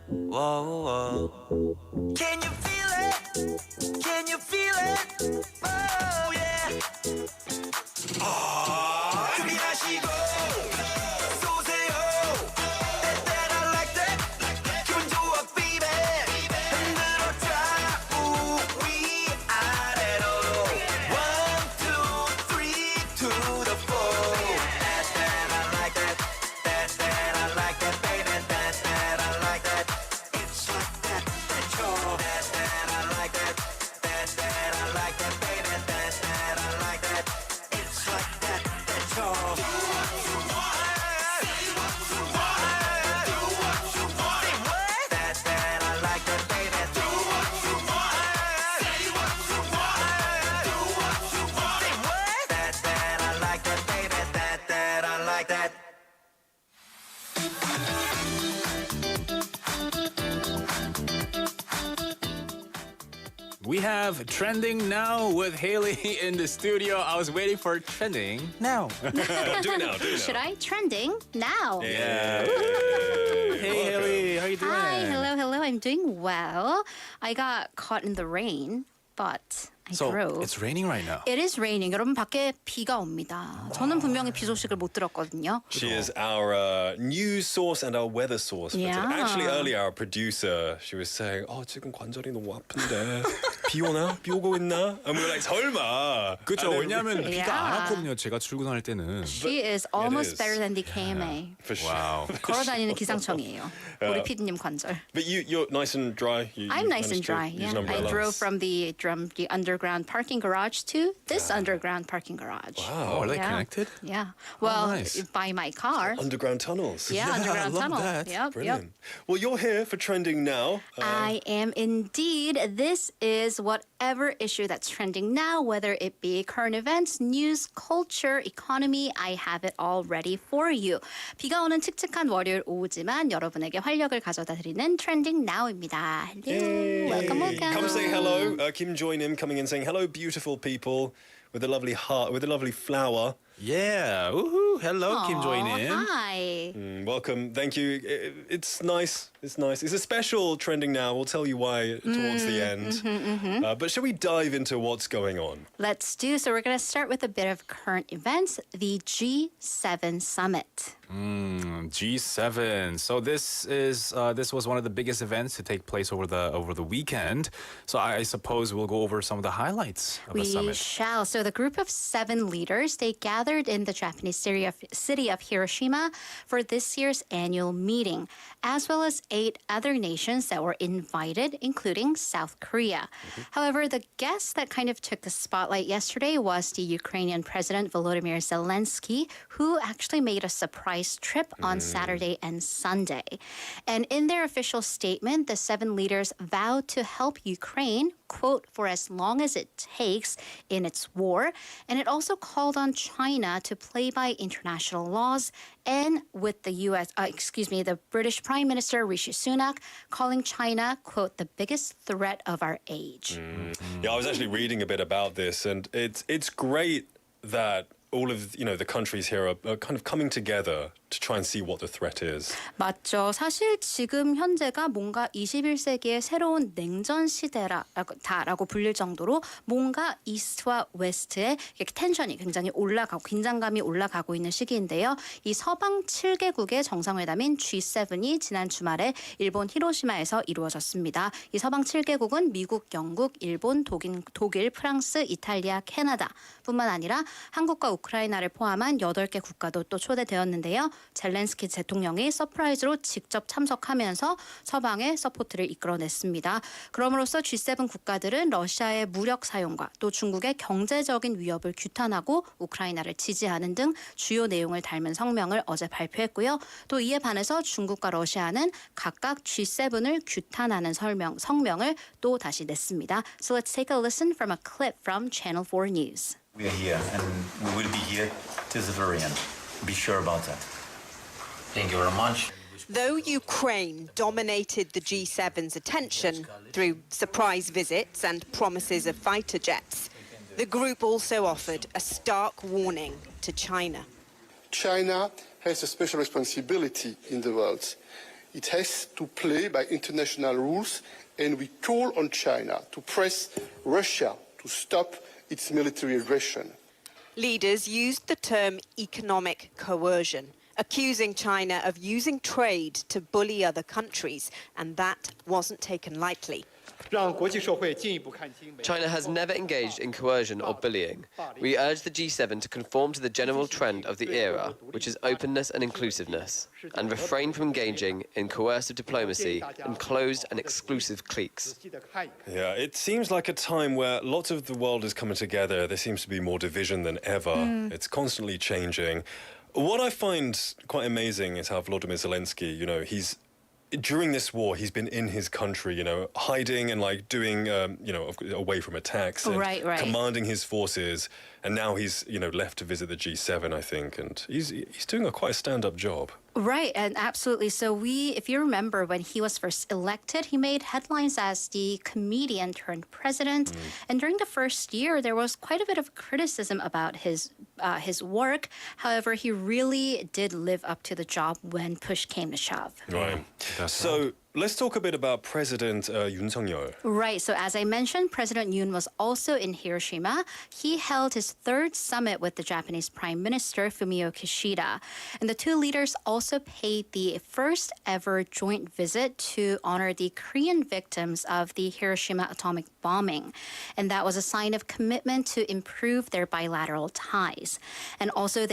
Whoa, whoa. Can you feel it? Can you feel it? Oh, yeah. 준비하시고 쏘세요. That I like that. 기분 좋아, baby. 흔들어줘 우리 아래로. 1, 2, 3 to the 4. That I like that. That I like that, baby. That I like that. It's like that. That's all. That I like that. That I like that, baby. That I like that. It's like that. That's all. Do what you want. Say what you want. Do what you want. Say what? That I like that, baby. Do what you want. Say what you want. Do what you want. Say what? That I like that, baby. That I like that. We have Trending Now with Haley in the studio. I was waiting for Trending Now. Do it now. Do it now. Should I? Trending now. Yeah. Hey Haley, how you doing? Hi, hello. I'm doing well. I got caught in the rain, but I So drove. it's raining right now. It is raining. 여러분 밖에 비가 옵니다. 저는 분명히 비 소식을 못 들었거든요. She is our news source and our weather source. For today. Yeah. Actually, earlier our producer, she was saying, 지금 관절이 너무 아픈데 비 오나? 비 오고 있나? And we were like, 설마. 그렇죠. And then 왜냐하면 비가 안 Yeah. 왔거든요. 제가 출근할 때는. She is almost is. better than the KMA. For sure. Wow. 걸어다니는 기상청이에요. 우리 PD님 관절. But you're nice and dry. I'm nice and managed to dry. use Yeah, an I umbrella. drove from the underground parking garage to this underground parking garage. Oh, are they Yeah. connected? Yeah. Well, nice. by my car. Underground tunnels. Yeah, underground I love tunnel. that. Yep, Brilliant. Well, you're here for Trending Now. I am indeed. This is whatever issue that's trending now, whether it be current events, news, culture, economy, I have it all ready for you. 비가 오는 칙칙한 월요일 오후지만 여러분에게 활력을 가져다 드리는 Trending Now입니다. Hello. Welcome, welcome. Come say hello. Kim Joy-Nim coming in saying, hello, beautiful people, with a lovely heart, with a lovely flower. Yeah. Woohoo. Hello, Kim Aw, Joy-Nim. Hi. Welcome. Thank you. It's nice. It's nice. It's a special Trending Now. We'll tell you why towards the end. But shall we dive into what's going on? Let's do. So we're going to start with a bit of current events. The G7 summit. G7. So this was one of the biggest events to take place over the weekend. So I suppose we'll go over some of the highlights of the We summit. shall. So the group of 7 leaders, they gathered in the Japanese city of Hiroshima for this year's annual meeting, as well as 8 other nations that were invited, including South Korea. However, the guest that kind of took the spotlight yesterday was the Ukrainian President Volodymyr Zelensky, who actually made a surprise trip on Saturday and Sunday. And in their official statement, the 7 leaders vowed to help Ukraine, quote, for as long as it takes in its war. And it also called on China to play by international laws, and with the the British Prime Minister Rishi Sunak calling China, quote, the biggest threat of our age. Yeah, I was actually reading a bit about this, and it's great that all of the countries here are kind of coming together to try and see what the threat is. 맞죠. 사실 지금 현재가 뭔가 21세기의 새로운 냉전 시대라고 불릴 정도로 뭔가 이스트와 웨스트의 텐션이 굉장히 올라가고 긴장감이 올라가고 있는 시기인데요. 이 서방 7개국의 정상회담인 G7이 지난 주말에 일본 히로시마에서 이루어졌습니다. 이 서방 7개국은 미국, 영국, 일본, 독일, 프랑스, 이탈리아, 캐나다 뿐만 아니라 한국과 우크라이나를 포함한 8개 국가도 또 초대되었는데요. 젤렌스키 대통령이 서프라이즈로 직접 참석하면서 서방의 서포트를 이끌어냈습니다. 그럼으로써 G7 국가들은 러시아의 무력 사용과 또 중국의 경제적인 위협을 규탄하고 우크라이나를 지지하는 등 주요 내용을 담은 성명을 어제 발표했고요. 또 이에 반해서 중국과 러시아는 각각 G7을 규탄하는 성명을 또 다시 냈습니다. So let's take a listen from a clip from Channel 4 News. We are here and we will be here till the very end. Be sure about that. Thank you very much. Though Ukraine dominated the G7's attention through surprise visits and promises of fighter jets, the group also offered a stark warning to China. China has a special responsibility in the world. It has to play by international rules, and we call on China to press Russia to stop its military aggression. Leaders used the term economic coercion, accusing China of using trade to bully other countries, and that wasn't taken lightly. China has never engaged in coercion or bullying. We urge the G7 to conform to the general trend of the era, which is openness and inclusiveness, and refrain from engaging in coercive diplomacy and closed and exclusive cliques. Yeah, it seems like a time where lots of the world is coming together. There seems to be more division than ever. It's constantly changing. What I find quite amazing is how Volodymyr Zelensky, during this war, he's been in his country, hiding and doing, away from attacks, and right. commanding his forces, and now he's, left to visit the G7, I think, and he's doing quite a stand-up job. Right, and absolutely. So if you remember, when he was first elected, he made headlines as the comedian turned president. And during the first year, there was quite a bit of criticism about his work. However, he really did live up to the job when push came to shove. Right. So let's talk a bit about President Yoon Suk-yeol. Right. So as I mentioned, President Yoon was also in Hiroshima. He held his third summit with the Japanese Prime Minister Fumio Kishida. And the two leaders also paid the first ever joint visit to honor the Korean victims of the Hiroshima atomic bombing. And that was a sign of commitment to improve their bilateral ties. And also,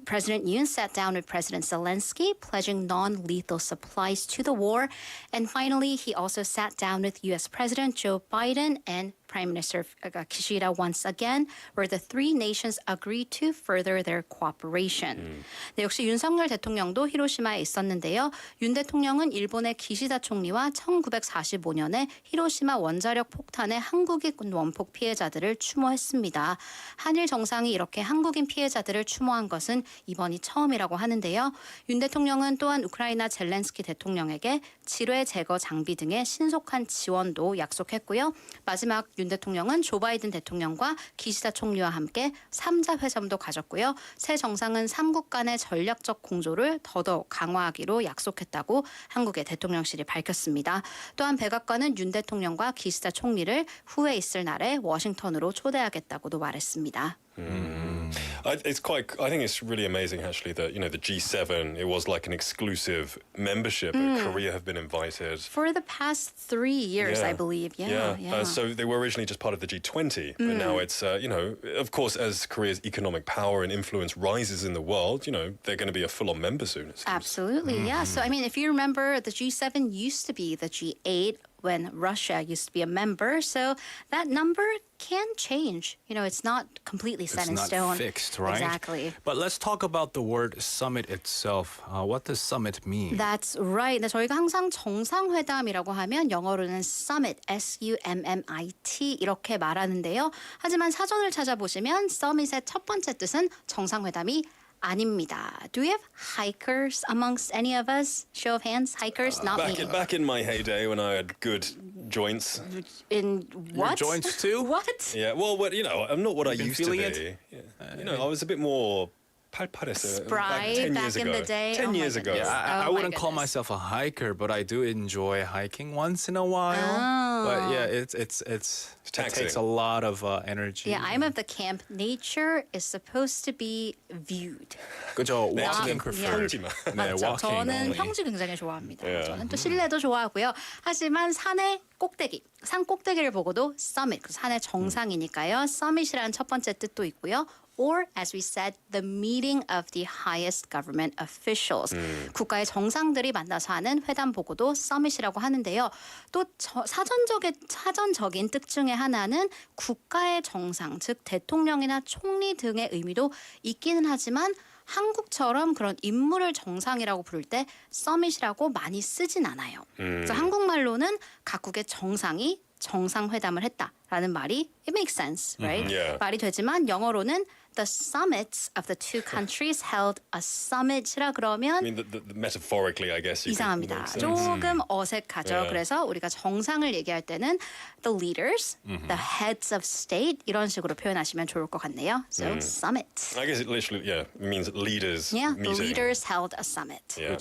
President Yoon sat down with President Zelensky, pledging non-lethal supplies to the war. And finally, he also sat down with U.S. President Joe Biden and Prime Minister Kishida once again, where the three nations agreed to further their cooperation. 네, 역시 윤석열 대통령도 히로시마에 있었는데요. 윤 대통령은 일본의 기시다 총리와 1945년에 히로시마 원자력 폭탄의 한국인 원폭 피해자들을 추모했습니다. 한일 정상이 이렇게 한국인 피해자들을 추모한 것은 이번이 처음이라고 하는데요. 윤 대통령은 또한 우크라이나 젤렌스키 대통령에게 지뢰 제거 장비 등의 신속한 지원도 약속했고요. 마지막 윤 대통령은 조 바이든 대통령과 기시다 총리와 함께 3자 회담도 가졌고요. 새 정상은 3국 간의 전략적 공조를 더더욱 강화하기로 약속했다고 한국의 대통령실이 밝혔습니다. 또한 백악관은 윤 대통령과 기시다 총리를 후에 있을 날에 워싱턴으로 초대하겠다고도 말했습니다. I think it's really amazing actually that the G7, it was like an exclusive membership. Korea have been invited for the past 3 years, I believe. Yeah. So they were originally just part of the G20, but now it's of course, as Korea's economic power and influence rises in the world, they're going to be a full-on member soon. Absolutely, yeah. So if you remember, the G7 used to be the G8 when Russia used to be a member. So that number can change. It's not completely set in stone. It's not fixed, right? Exactly. But let's talk about the word summit itself. What does summit mean? That's right. 저희가 항상 정상회담이라고 하면 영어로는 summit, S-U-M-M-I-T 이렇게 말하는데요. 하지만 사전을 찾아보시면 summit의 첫 번째 뜻은 정상회담이 아닙니다. Do we have hikers amongst any of us? Show of hands, hikers, not me. Back in my heyday when I had good joints. In what? Your joints too? What? Yeah, well, I'm not what I You've been used to feeling be. I was a bit more 팔팔했어요. Spry 10 back years in ago. the day. 10 years ago. Yeah, I wouldn't call myself a hiker, but I do enjoy hiking once in a while. Oh. But yeah, it takes a lot of energy. Yeah, I'm of the camp. Nature is supposed to be viewed. 그죠? Walking preferred. 네, 맞죠. walking 저는 only. 평지 굉장히 좋아합니다. Yeah. 저는 또 실내도 좋아하고요. 하지만 산에 꼭대기, 산 꼭대기를 보고도 summit, 그 산의 정상이니까요. summit이라는 첫 번째 뜻도 있고요. Or, as we said, the meeting of the highest government officials. 국가의 정상들이 만나서 하는 회담 보고도 summit이라고 하는데요. 또 사전적인 뜻 중에 하나는 국가의 정상, 즉 대통령이나 총리 등의 의미도 있기는 하지만 한국처럼 그런 인물을 정상이라고 부를 때 summit이라고 많이 쓰진 않아요. 그래서 한국말로는 각국의 정상이 정상회담을 했다라는 말이 it makes sense, right? Yeah. 말이 되지만 영어로는 the summits of the two countries held a summit이라 그러면 I mean, the metaphorically, I guess. 이상합니다. 조금 어색하죠. Yeah. 그래서 우리가 정상을 얘기할 때는 the leaders, the heads of state 이런 식으로 표현하시면 좋을 것 같네요. So summit. I guess it literally, it means leaders Yeah, the meeting. leaders held a summit. Yeah.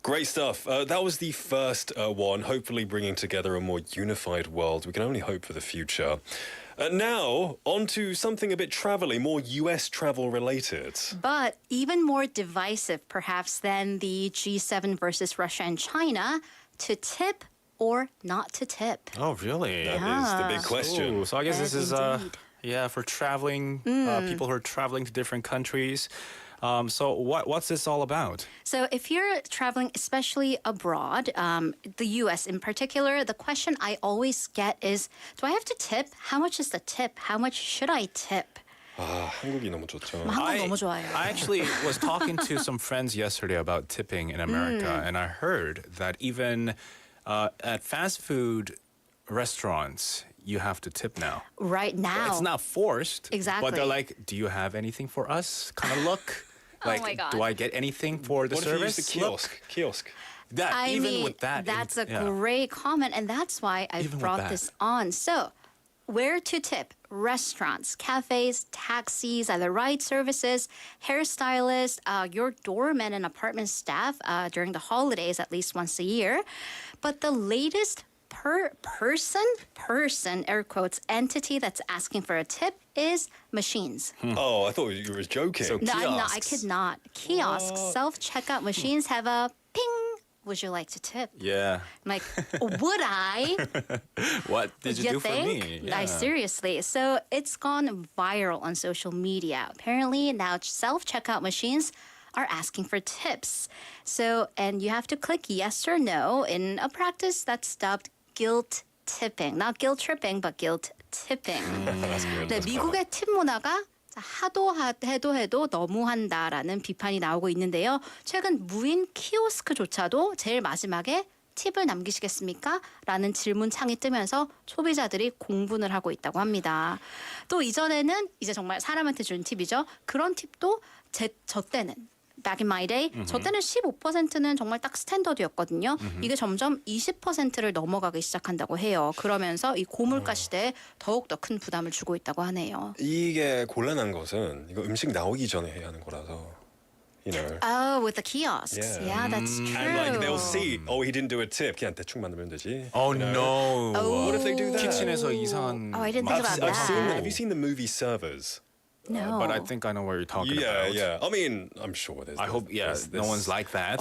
Great stuff. That was the first one, hopefully bringing together a more unified world. We can only hope for the future. Now, on to something a bit travel-y, more US travel related. But even more divisive, perhaps, than the G7 versus Russia and China, to tip or not to tip. Oh, really? That is the big question. So I guess Yes, this is indeed. for traveling people who are traveling to different countries. So what's this all about? So if you're traveling, especially abroad, the U.S. in particular, the question I always get is, do I have to tip? How much is the tip? How much should I tip? 한국이 너무 좋죠. 한국 너무 좋아요. I actually was talking to some friends yesterday about tipping in America, and I heard that even at fast food restaurants, you have to tip now. Right now. It's not forced. Exactly. But they're like, do you have anything for us? Kind of look. Like, my God. do I get anything for the What service? if you use the kiosk? That, I even mean, with that. that's a great comment, and that's why I Even with brought that. this on. So, where to tip? Restaurants, cafes, taxis, other ride services, hairstylists, your doorman and apartment staff during the holidays at least once a year. But the latest person, air quotes, entity that's asking for a tip is machines. Oh, I thought you were joking. So No, I kiosks. kid not. Kiosks, self-checkout machines have a ping. Would you like to tip? Yeah. I'm like, would I? What did you do think? for me? I seriously. So it's gone viral on social media. Apparently now self-checkout machines are asking for tips. So, and you have to click yes or no in a practice that's dubbed guilt tipping. Not guilt tripping, but guilt tipping. 네, 미국의 팁 문화가 하도 해도 너무한다라는 비판이 나오고 있는데요. 최근 무인 키오스크조차도 제일 마지막에 팁을 남기시겠습니까? 라는 질문창이 뜨면서 소비자들이 공분을 하고 있다고 합니다. 또 이전에는 이제 정말 사람한테 준 팁이죠. 그런 팁도 저 때는 back in my day, 저 때는 15%는 정말 딱 스탠더드였거든요. 이게 점점 20%를 넘어가기 시작한다고 해요. 그러면서 이 고물가 시대에 더욱더 큰 부담을 주고 있다고 하네요. 이게 곤란한 것은 이거 음식 나오기 전에 해야 하는 거라서. You know. Oh, with the kiosks. Yeah, that's true. And like they'll see, oh, he didn't do a tip. 그냥 대충 만들면 되지. Oh, you know? no. What if they do that? 키친에서 이상한. Oh, I didn't think about I've that. seen that. Have you seen the movie Servers? No. But I think I know what you're talking about. Yeah. I mean, I'm sure there's. I hope, no one's like that.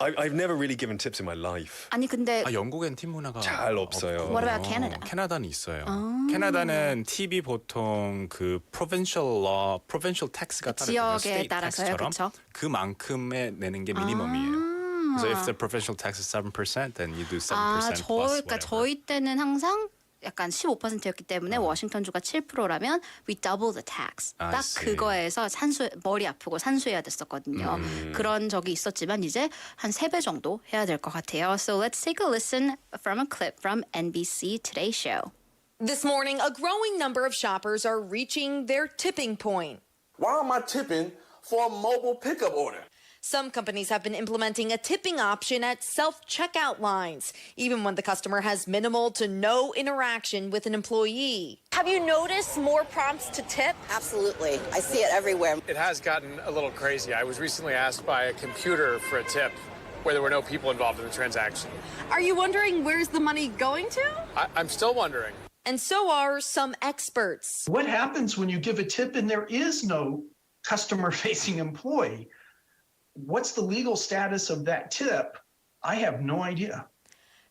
I've never really given tips in my life. 아니 근데 영국엔 팁 문화가 잘 없어요. What about Canada? 캐나다는 있어요. 캐나다는 팁이 보통 그 provincial law, provincial tax가 따르잖아요. 지역에 state 따라서요, tax처럼 그렇죠? 그만큼에 내는 게 미니멈이에요. So if the provincial tax is 7%, then you do 7% plus 그러니까 whatever. 저희 때는 항상 약간 15%였기 때문에 워싱턴주가 7%라면 we double the tax. I 딱 see. 그거에서 머리 아프고 산수해야 됐었거든요. 그런 적이 있었지만 이제 한 3배 정도 해야 될 것 같아요. So let's take a listen from a clip from NBC Today Show. This morning, a growing number of shoppers are reaching their tipping point. Why am I tipping for a mobile pickup order? Some companies have been implementing a tipping option at self-checkout lines, even when the customer has minimal to no interaction with an employee. Have you noticed more prompts to tip? Absolutely. I see it everywhere. It has gotten a little crazy. I was recently asked by a computer for a tip where there were no people involved in the transaction. Are you wondering where's the money going to? I'm still wondering. And so are some experts. What happens when you give a tip and there is no customer-facing employee? What's the legal status of that tip? I have no idea.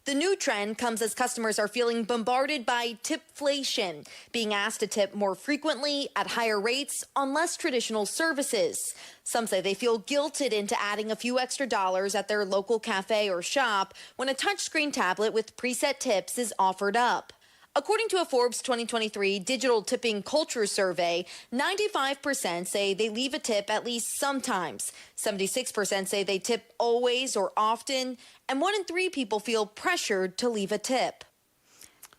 The new trend comes as customers are feeling bombarded by tipflation, being asked to tip more frequently at higher rates on less traditional services. Some say they feel guilted into adding a few extra dollars at their local cafe or shop when a touchscreen tablet with preset tips is offered up. According to a Forbes 2023 digital tipping culture survey, 95% say they leave a tip at least sometimes. 76% say they tip always or often, and 1 in 3 people feel pressured to leave a tip.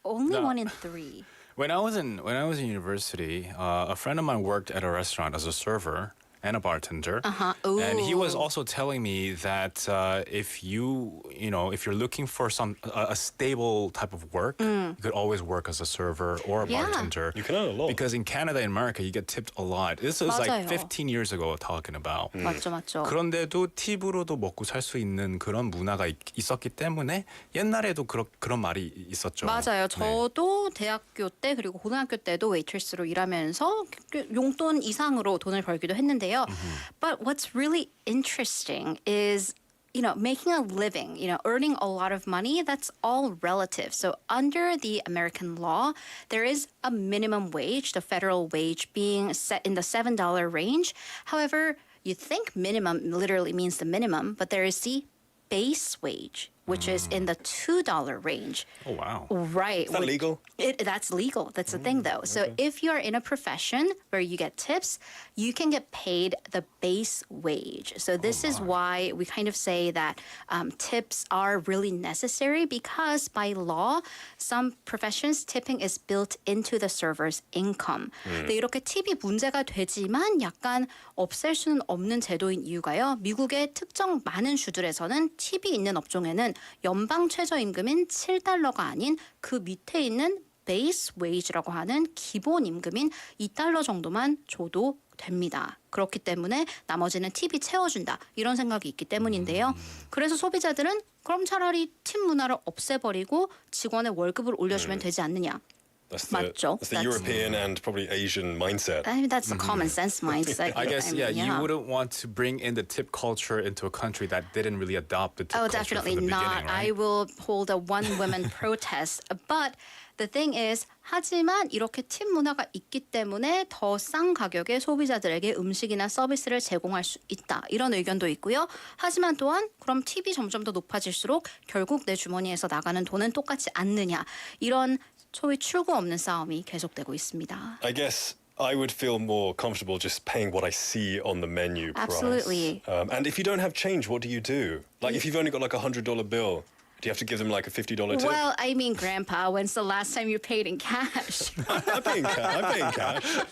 Only 1 in 3. When I was in university, a friend of mine worked at a restaurant as a server and a bartender. And he was also telling me that if you're looking for a stable type of work, you could always work as a server or a bartender. You can earn a lot. Because in Canada and America, you get tipped a lot. This was 맞아요. like 15 years ago talking about. 맞죠. 그런데도 팁으로도 먹고 살 수 있는 그런 문화가 있었기 때문에 옛날에도 그런 말이 있었죠. 맞아요. 저도 대학교 때 그리고 고등학교 때도 웨이트리스로 일하면서 용돈 이상으로 돈을 벌기도 했는데요. But what's really interesting is making a living, earning a lot of money, that's all relative. So under the American law, there is a minimum wage, the federal wage being set in the $7 range. However, you think minimum literally means the minimum, but there is the base wage, which is in the $2 range. Oh, wow. Right. Is that legal? That's legal. That's the thing, though. So if you're in a profession where you get tips, you can get paid the base wage. So this is why we kind of say that tips are really necessary because by law, some professions, tipping is built into the server's income. 근데 이렇게 팁이 문제가 되지만 약간 없앨 수는 없는 제도인 이유가요. 미국의 특정 많은 주들에서는 팁이 있는 업종에는 연방 최저임금인 $7가 아닌 그 밑에 있는 베이스 웨이지라고 하는 기본 임금인 $2 정도만 줘도 됩니다. 그렇기 때문에 나머지는 팁이 채워준다. 이런 생각이 있기 때문인데요. 그래서 소비자들은 그럼 차라리 팁 문화를 없애버리고 직원의 월급을 올려주면 되지 않느냐. That's 맞죠? the European and probably Asian mindset. I mean, that's a common sense mindset. I guess, you wouldn't want to bring in the tip culture into a country that didn't really adopt the tip culture definitely from the not. beginning, right? I will hold a one-woman protest. But the thing is, 하지만 이렇게 팁 문화가 있기 때문에 더 싼 가격에 소비자들에게 음식이나 서비스를 제공할 수 있다. 이런 의견도 있고요. 하지만 또한 그럼 팁이 점점 더 높아질수록 결국 내 주머니에서 나가는 돈은 똑같지 않느냐. 이런 소위 출구 없는 싸움이 계속되고 있습니다. I guess I would feel more comfortable just paying what I see on the menu price. Absolutely. And if you don't have change, what do you do? Like if you've only got like a $100 bill, do you have to give them like a $50 tip? Well, I mean, Grandpa, when's the last time you paid in cash? I'm paying cash.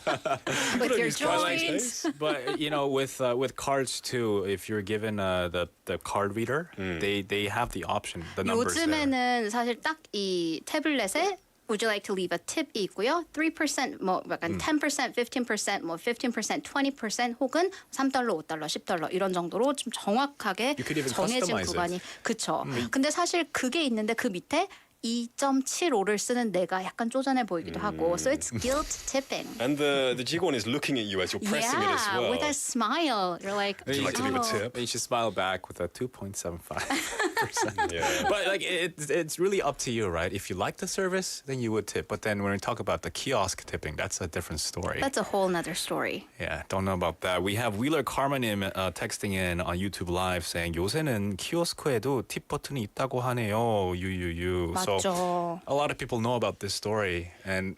With your joints. But with cards too, if you're given the card reader, they have the option, the numbers there. 요즘에는 사실 딱 이 태블릿에 Would you like to leave a tip이 있고요. 3%, 뭐 약간 10%, 15%, 뭐 15%, 20% 혹은 $3, $5, $10 이런 정도로 좀 정확하게 정해진 구간이 그쵸. 근데 사실 그게 있는데 그 밑에 2.75를 쓰는 내가 약간 쪼잔해 보이기도 하고. So it's guilt tipping. And the 직원 is looking at you as you're pressing it as well. with a smile. You're like, would you like to leave a tip? You should smile back with a 2.75%. But like it's really up to you, right? If you like the service, then you would tip. But then when we talk about the kiosk tipping, that's a different story. That's a whole nother story. Yeah, don't know about that. We have Wheeler Karma님 texting in on YouTube Live saying 요새는 키오스크에도 팁 버튼이 있다고 하네요. 유유유. 맞죠. So a lot of people know about this story and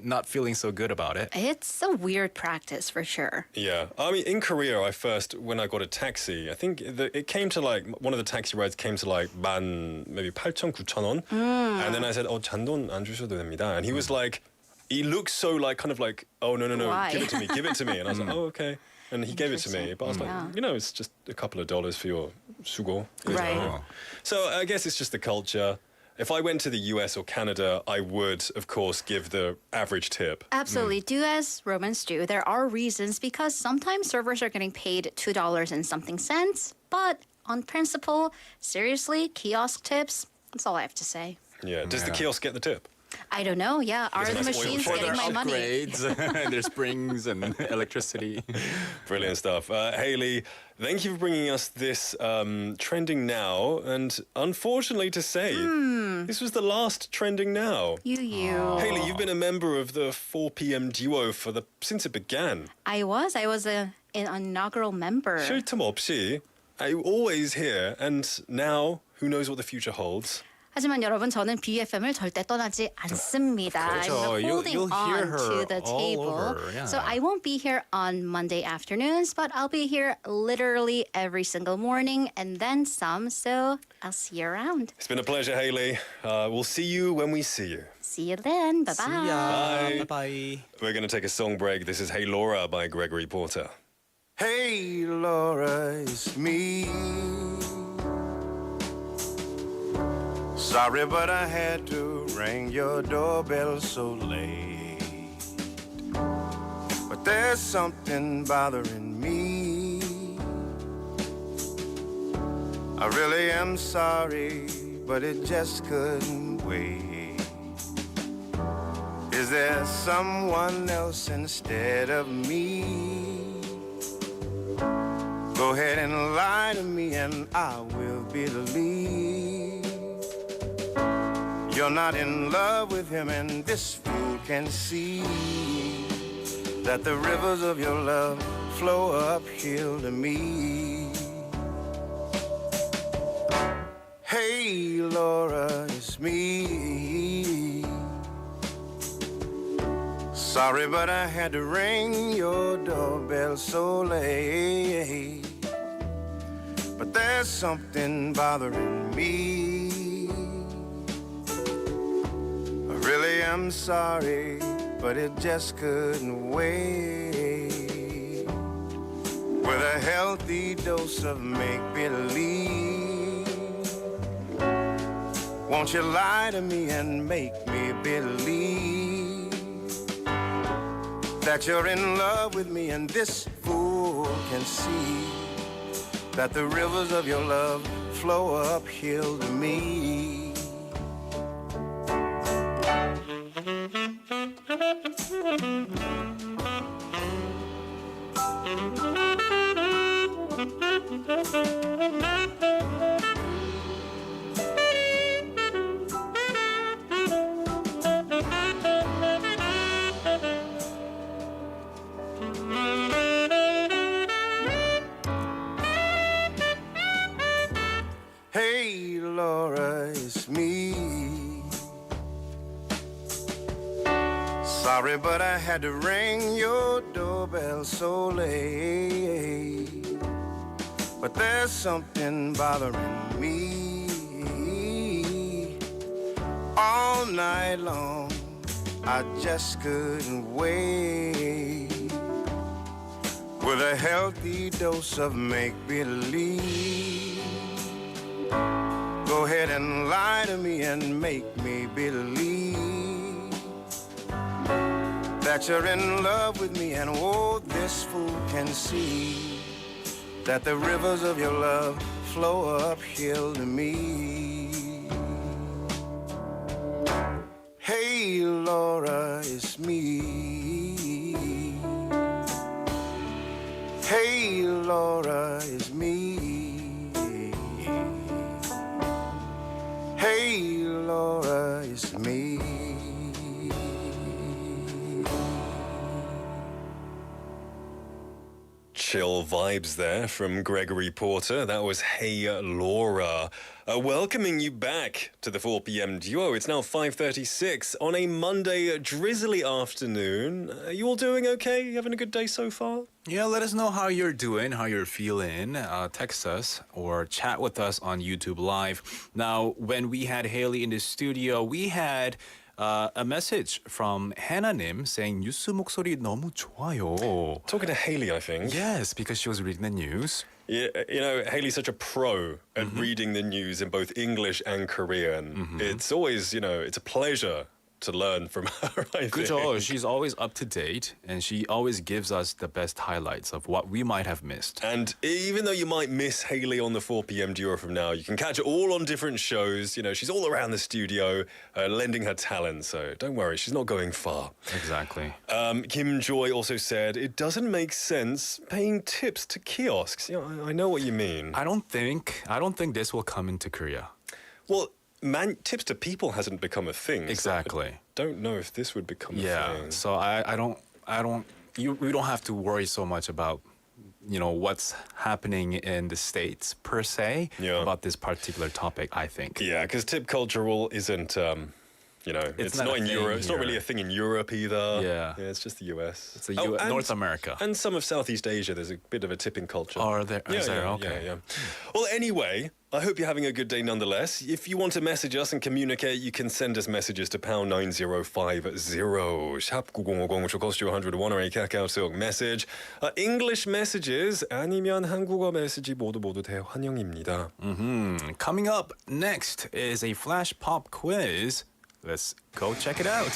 not feeling so good about it. It's a weird practice for sure. Yeah. I mean, in Korea, when I got a taxi, I think it came to like, one of the taxi rides came to like maybe 8,000, 9,000원. And then I said, 잔돈 안 주셔도 됩니다. And he was like, he looked so like, kind of like, oh, no, Why? give it to me. And I was like, oh, okay. And he gave it to me. But I was like, it's just a couple of dollars for your sugo. Right. So I guess it's just the culture. If I went to the US or Canada, I would, of course, give the average tip. Absolutely. Do as Romans do. There are reasons because sometimes servers are getting paid $2 and something cents. But on principle, seriously, kiosk tips, that's all I have to say. Yeah. Does the kiosk get the tip? I don't know. Yeah, are the machines For getting their my money? upgrades, their springs and electricity. Brilliant stuff. Haley, thank you for bringing us this Trending Now. And unfortunately to say, this was the last Trending Now. You. Haley, you've been a member of the 4 p.m. duo since it began. I was an inaugural member. 쉴 틈 없이, always here. And now, who knows what the future holds? 하지만 여러분 저는 BFM을 절대 떠나지 않습니다. 그렇죠. I'm holding You'll hear on her to the all table. over, yeah. So I won't be here on Monday afternoons, but I'll be here literally every single morning and then some. So I'll see you around. It's been a pleasure, Haley. We'll see you when we see you. See you then. Bye-bye. See ya. Bye. Bye-bye. We're going to take a song break. This is Hey Laura by Gregory Porter. Hey Laura, it's me. Sorry, but I had to ring your doorbell so late. But there's something bothering me. I really am sorry, but it just couldn't wait. Is there someone else instead of me? Go ahead and lie to me and I will believe. You're not in love with him, and this fool can see that the rivers of your love flow uphill to me. Hey Laura, it's me. Sorry, but I had to ring your doorbell so late. But there's something bothering me. Really am sorry, but it just couldn't wait. With a healthy dose of make-believe, won't you lie to me and make me believe that you're in love with me, and this fool can see that the rivers of your love flow uphill to me. Hey Laura, it's me. Sorry, but I had to ring your doorbell so late. But there's something bothering me. All night long, I just couldn't wait. With a healthy dose of make-believe, go ahead and lie to me and make me believe that you're in love with me, and oh, this fool can see that the rivers of your love flow uphill to me. Hey Laura, it's me. Hey Laura, it's me. Hey Laura, it's me. Chill vibes there from Gregory Porter. That was Hey Laura. Welcoming you back to the 4 p.m. duo. It's now 5:36 on a Monday drizzly afternoon. Are you all doing okay? You having a good day so far? Yeah, let us know how you're doing, how you're feeling. Text us or chat with us on YouTube Live. Now, when we had Haley in the studio, we had a message from Hannah-nim saying 뉴스 목소리 너무 좋아요. Talking to Haley, I think. Yes, because she was reading the news. Yeah, you know, Haley's such a pro at reading the news in both English and Korean. It's always, it's a pleasure to learn from her. I 그죠. think. She's always up to date, and she always gives us the best highlights of what we might have missed. And even though you might miss Haley on the 4 p.m. duo from now, you can catch her all on different shows. You know, she's all around the studio, lending her talent. So don't worry, she's not going far. Exactly. Kim Joy also said it doesn't make sense paying tips to kiosks. You know, I know what you mean. I don't think this will come into Korea. Well, tips to people hasn't become a thing. Exactly. So I don't know if this would become a thing. So we don't have to worry so much about what's happening in the States per se about this particular topic, I think. Yeah, because tip culture isn't it's not in Europe. It's not really a thing in Europe either. Yeah, it's just the US. It's North America. And some of Southeast Asia, there's a bit of a tipping culture. Are there? Yeah. Okay. Well, anyway, I hope you're having a good day nonetheless. If you want to message us and communicate, you can send us messages to pound 9050 샵 9050 which will cost you 101 or a 카카오톡 message. English messages 아니면 한국어 메시지 모두 대환영입니다. Coming up next is a flash pop quiz. Let's go check it out.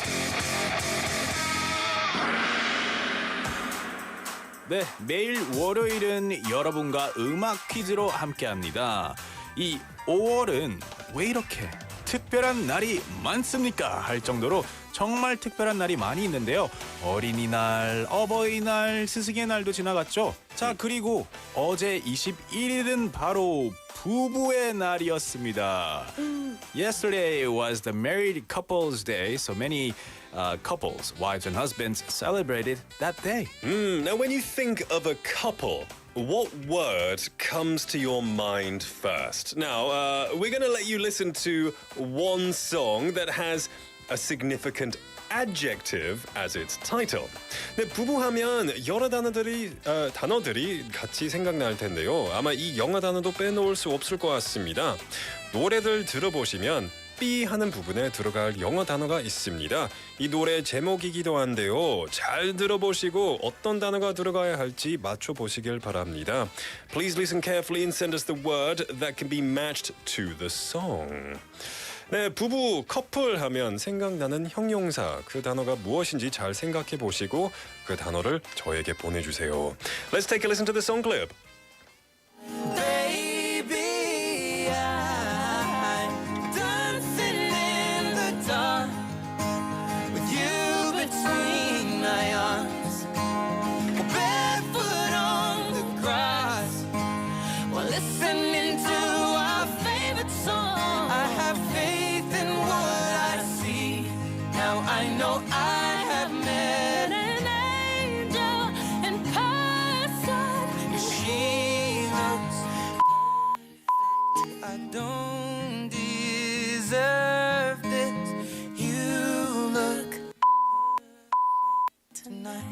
네, 매일 월요일은 여러분과 음악 퀴즈로 함께합니다. 이 5월은 왜 이렇게 특별한 날이 많습니까? 할 정도로 정말 특별한 날이 많이 있는데요. 어린이날, 어버이날, 스승의 날도 지나갔죠. 자, 그리고 어제 21일은 바로 부부의 날이었습니다. Yesterday was the married couples day, so many couples, wives and husbands, celebrated that day. Now, when you think of a couple, what word comes to your mind first? Now, we're going to let you listen to one song that has a significant adjective as its title. 네, 부부하면 여러 단어들이 같이 생각날 텐데요. 아마 이 영어 단어도 빼놓을 수 없을 것 같습니다. 노래들 들어보시면 삐 하는 부분에 들어갈 영어 단어가 있습니다. 이 노래 제목이기도 한데요. 잘 들어보시고 어떤 단어가 들어가야 할지 맞춰보시길 바랍니다. Please listen carefully and send us the word that can be matched to the song. 네, 부부, 커플 하면 생각나는 형용사, 그 단어가 무엇인지 잘 생각해 보시고 그 단어를 저에게 보내주세요. Let's take a listen to the song clip. Baby, I'm done sitting in the dark with you between my arms, barefoot on the grass while listening to our favorite song. I have faith in what I see. Now I know I have met an angel in person. She looks perfect. I don't deserve this. You look tonight.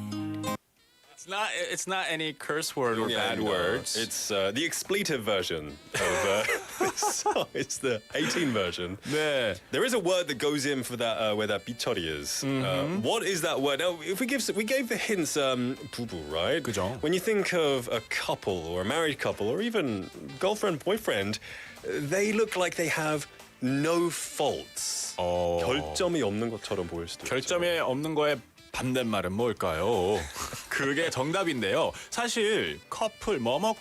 It's not any curse word or bad words. It's the expletive version of this song. It's the 18 version. 네. There is a word that goes in for that where that 삐처리 is. What is that word? Now, if we gave the hints, 부부, right? 그죠. When you think of a couple or a married couple or even girlfriend, boyfriend, they look like they have no faults. 결점이 없는 것처럼 보일 수도 있죠. 결점이 없는 거에 반대말은 뭘까요? 그게 정답인데요. 사실 커플, 뭐뭐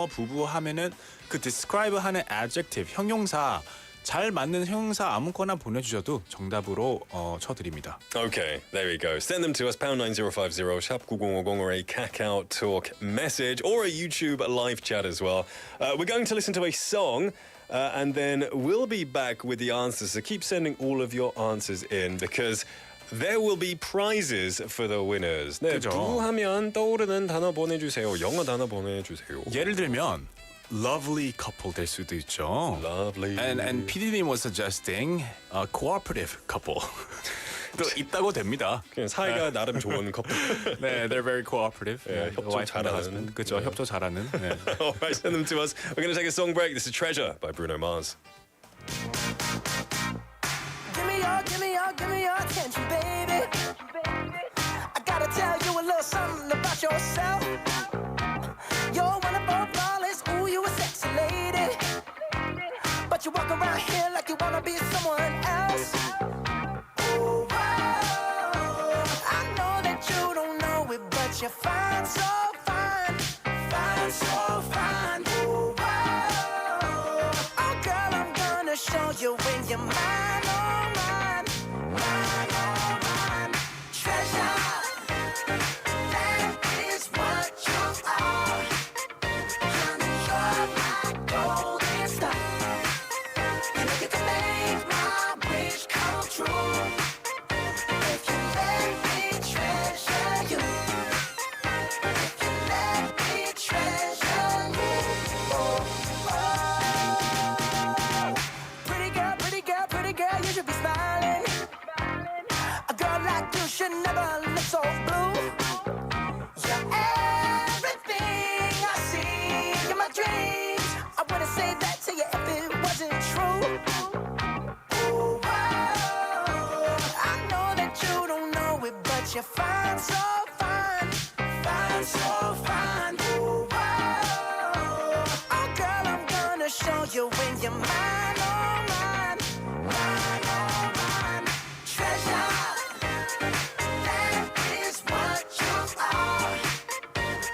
부부 하면은 그 describe 하는 adjective, 형용사 잘 맞는 형용사 아무거나 보내주셔도 정답으로 쳐드립니다. Okay, there we go. Send them to us, pound 9050, 샵 9050, or a Kakao Talk message, or a YouTube live chat as well. We're going to listen to a song, and then we'll be back with the answers. So keep sending all of your answers in, because there will be prizes for the winners. 네, 그죠. 부부하면 떠오르는 단어 보내주세요. 영어 단어 보내주세요. 예를 들면 lovely couple 될 수도 있죠. Lovely. And PD님 was suggesting a cooperative couple. 또 있다고 됩니다. 그냥 사이가 나름 좋은 커플. 네, they're very cooperative. 네, 협조 잘하는. 그렇죠, 협조 잘하는. 네. All right, send them to us. We're going to take a song break. This is Treasure by Bruno Mars. Give me your attention, baby. I gotta tell you a little something about yourself. You're wonderful, flawless, ooh, you a sexy lady. But you walk around here like you wanna be someone else. Ooh. you're fine, so fine, fine, so fine. Ooh, wow. Oh, girl, I'm gonna show you when you're mine, oh, mine, mine, oh, mine. Treasure, that is what you are. Honey, you're my golden star. You know you can make my wish come true. If you let me treasure you. If you let me treasure you. Oh, oh. Pretty girl, pretty girl, pretty girl, you should be smiling. A girl like you should never look so blue. You're everything I see in my dreams. I wouldn't say that to you if it wasn't true. Ooh, wow. I know that you don't know it, but you're fine, so fine, fine, so fine. Ooh, wow. Oh, girl, I'm gonna show you when you're mine, oh, mine, mine, oh, mine. Treasure, that is what you are.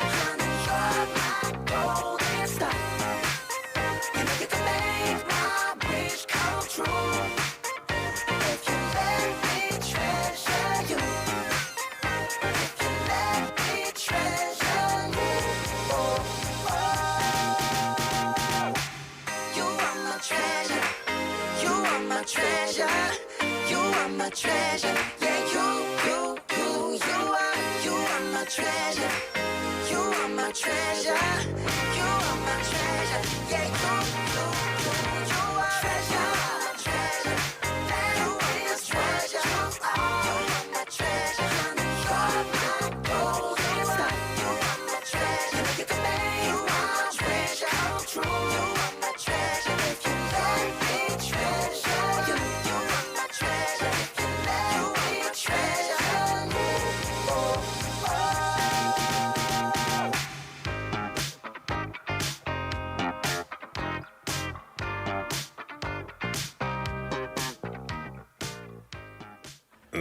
Honey, you're my golden star. You know you can make my wish come true. If you let me treasure you. If you let me treasure you. Oh, oh. You are my treasure. You are my treasure. You are my treasure. Yeah, you are my treasure. You are my treasure. You are my treasure. Yeah, you are treasure. Treasure. That is treasure. You are my treasure. You are my golden star. You are my treasure. You can make my treasure come true. You are my treasure. If you let me treasure you. You are my treasure. If you let me treasure you. Oh, oh.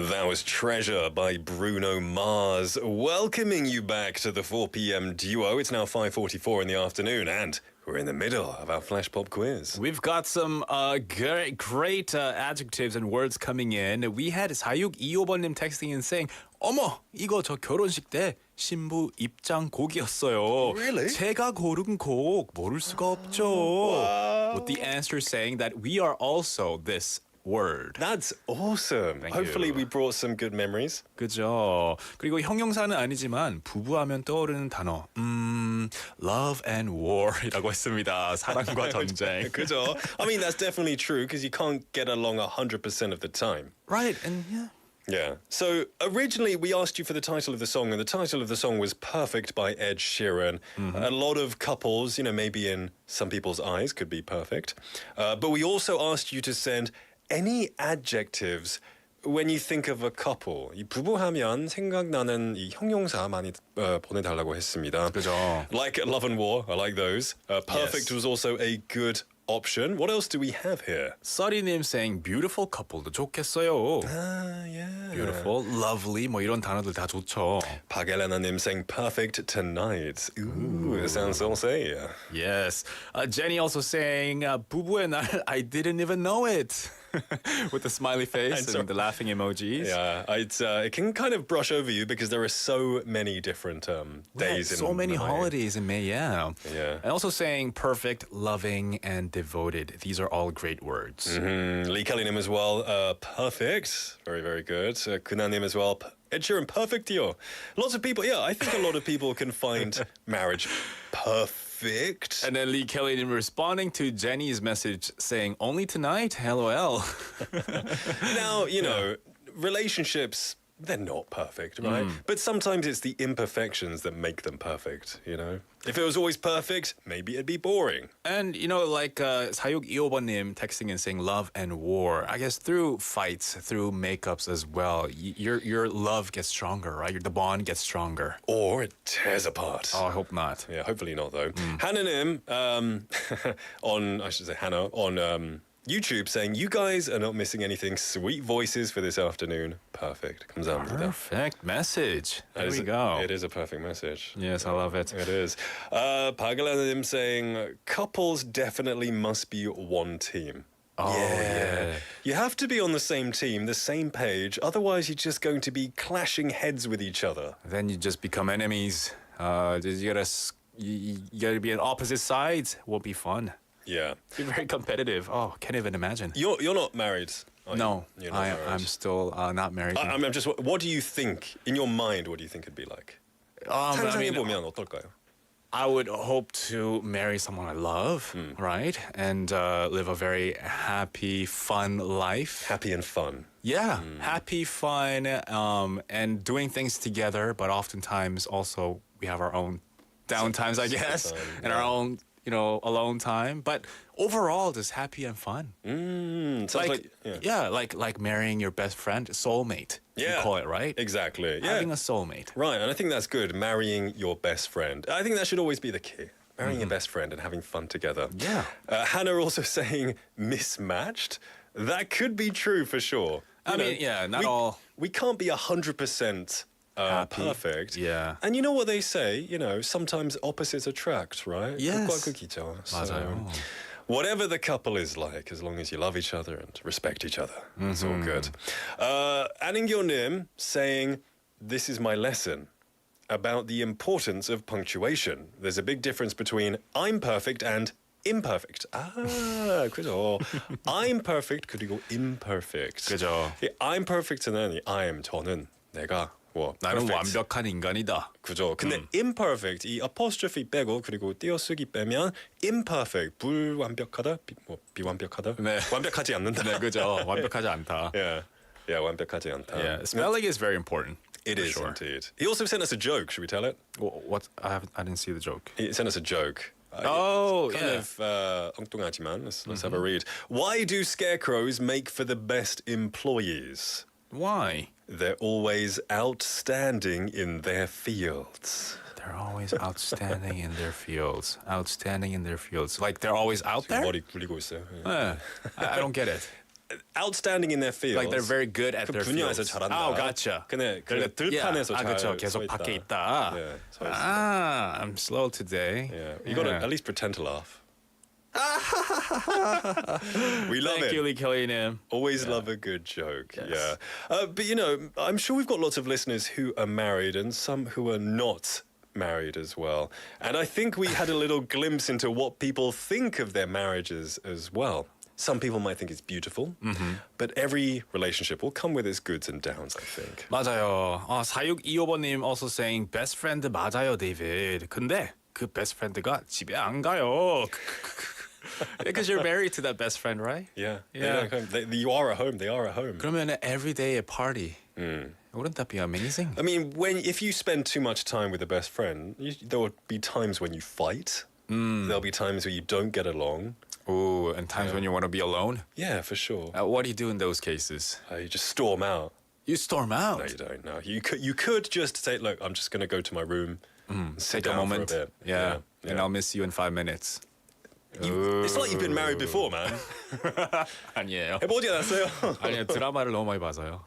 That was Treasure by Bruno Mars, welcoming you back to the 4 p.m. duo. It's now 5:44 in the afternoon, and we're in the middle of our Flash Pop quiz. We've got some great adjectives and words coming in. We had 4625번님 texting in saying, 어머, 이거 저 결혼식 때 신부 입장 곡이었어요. Really? 제가 고른 곡 모를 수가 없죠. With the answer saying that we are also this word. That's awesome. Thank Hopefully you. we brought some good memories. 그죠. 그리고 형용사는 아니지만 부부하면 떠오르는 단어 love and war이라고 했습니다. 사랑과 전쟁. 그죠? I mean, that's definitely true because you can't get along 100% of the time. Right, and yeah. Yeah. So originally we asked you for the title of the song, and the title of the song was Perfect by Ed Sheeran. A lot of couples, maybe in some people's eyes could be perfect. But we also asked you to send any adjectives when you think of a couple. 이 부부하면 생각나는 이 형용사 많이 보내달라고 했습니다. 그죠. Like love and war, I like those. Perfect Yes. was also a good option. What else do we have here? 써리님 saying beautiful couple도 좋겠어요. Yeah. Beautiful, lovely 뭐 이런 단어들 다 좋죠. 박엘레나님 saying perfect tonight. Ooh, it sounds saucy. Yes. Jenny also saying 부부의 날 I didn't even know it. With the smiley face and the laughing emojis. Yeah, it can kind of brush over you because there are so many different days in so many May. holidays in May, yeah. Yeah. And also saying perfect, loving, and devoted. These are all great words. Lee Kellynim as well. Perfect. Very, very good. Kunanim as well. Ed Sheeran, perfectio. Lots of people, I think a lot of people can find marriage perfect. And then Lee Kelly responding to Jenny's message saying, only tonight? LOL. Now, relationships, they're not perfect, right? But sometimes it's the imperfections that make them perfect, If it was always perfect, maybe it'd be boring. And, like 4625번님 texting and saying love and war. I guess through fights, through makeups as well, your love gets stronger, right? The bond gets stronger. Or it tears apart. Oh, I hope not. Yeah, hopefully not, though. Hannah Nim, Hannah on YouTube saying, you guys are not missing anything. Sweet voices for this afternoon. Perfect. 감사합니다. Perfect message. There we It go. is a perfect message. Yes, I love it. It is. Pagalanim saying, couples definitely must be one team. Oh, yeah. You have to be on the same team, the same page. Otherwise, you're just going to be clashing heads with each other. Then you just become enemies. You gotta be on opposite sides. Won't be fun. Yeah. Be very competitive. Oh, can't even imagine. You're not married. Are No, you? You're not married. I'm still not married. I'm just. What do you think in your mind? What do you think it'd be like? 상상해보면 어떨까요? I would hope to marry someone I love, right? And live a very happy, fun life. Happy and fun. Yeah, happy, fun, and doing things together. But oftentimes, also, we have our own downtimes, I guess, and our own, alone time. But overall, just happy and fun. Like marrying your best friend, soulmate. Yeah. You call it, right? Exactly. Yeah. Having a soulmate. Right, and I think that's good. Marrying your best friend. I think that should always be the key. Marrying your best friend and having fun together. Yeah. Hannah also saying mismatched. That could be true for sure. Not all. We can't be 100% perfect. Yeah. And you know what they say? Sometimes opposites attract, right? Yes. 극과 극이죠. 맞아요. Whatever the couple is like, as long as you love each other and respect each other, it's all good. Aningyo-nim saying, this is my lesson about the importance of punctuation. There's a big difference between I'm perfect and imperfect. 그죠. I'm perfect 그리고 imperfect. 그죠. I'm perfect는 저는 내가 나는 perfect. 완벽한 인간이다. 그죠. 근데 imperfect 이 apostrophe 빼고 그리고 띄어쓰기 빼면 imperfect 불완벽하다, 비완벽하다, 네. 완벽하지 않는다. 네, 그죠. 완벽하지 않다. Yeah, 완벽하지 않다. Yeah, spelling is very important. It is sure. indeed. He also sent us a joke. Should we tell it? What? I didn't see the joke. He sent us a joke. Kind of 엉뚱하지만 let's have a read. Why do scarecrows make for the best employees? Why? They're always outstanding in their fields. They're always outstanding in their fields. Outstanding in their fields. Like they're always out there? 머리 굴리고 있어요. I don't get it. Outstanding in their fields. Like they're very good at their fields. 분야에서 잘한다. Oh, gotcha. 근데 들판에서 잘 그렇죠. 계속 밖에 있다. I'm slow today. Yeah, you got to at least pretend to laugh. We love Thank it. you, Lee Kelly-nim. Always love a good joke. Yes. Yeah. But I'm sure we've got lots of listeners who are married and some who are not married as well. And I think we had a little glimpse into what people think of their marriages as well. Some people might think it's beautiful, but every relationship will come with its goods and downs, I think. 맞아요. 4625번님 also saying best friend 맞아요, David. 근데 그 best friend가 집에 안 가요. Because you're married to that best friend, right? Yeah. Yeah. You are at home. They are at home. 그러면 every day a party. Wouldn't that be amazing? I mean, if you spend too much time with a best friend, there will be times when you fight. There'll be times where you don't get along. Ooh, and times when you want to be alone? Yeah, for sure. What do you do in those cases? You just storm out. You storm out? No, you don't. No, you could just say, look, I'm just going to go to my room, sit Take a down moment. for a bit. Yeah. And I'll miss you in 5 minutes. It's like you've been married before, man. 아니에요. 해보지 않았어요? 아니요, 드라마를 너무 많이 봐서요.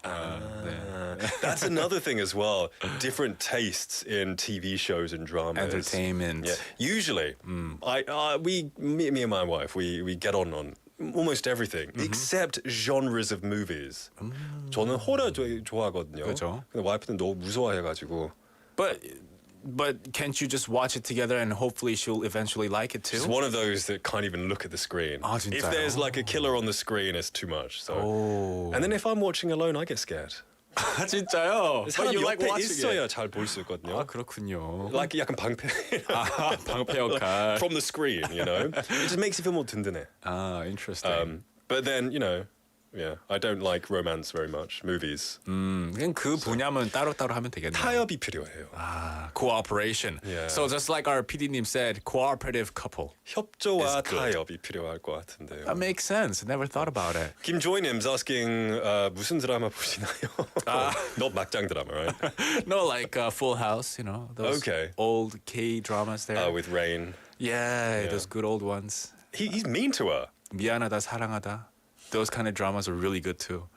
That's another thing as well. Different tastes in TV shows and dramas. Entertainment. Yeah. Usually, me and my wife, we get on almost everything except genres of movies. 저는 호러 좋아하거든요. 그렇죠. 근데 와이프는 너무 무서워해가지고. But can't you just watch it together and hopefully she'll eventually like it too? It's one of those that can't even look at the screen. 진짜요? If there's like a killer on the screen, it's too much. So. And then if I'm watching alone, I get scared. 진짜요? But you like watching 있어야 it. 잘 볼 수 있거든요. 그렇군요. Like 약간 방패. 방패 역할. From the screen, It just makes you feel more 든든해. Interesting. But then, I don't like romance very much. Movies. 그냥 그 분야만 따로따로 하면 되겠네요. 타협이 필요해요. Cooperation. Yeah. So just like our PD님 said, cooperative couple. 협조와 타협이 필요할 것 같은데요. That makes sense. Never thought about it. 김조이님's asking 무슨 드라마 보시나요? Not 막장 drama, right? No, like Full House, those old K dramas there. With Rain. Yeah, those good old ones. He's mean to her. 미안하다, 사랑하다. Those kind of dramas are really good too.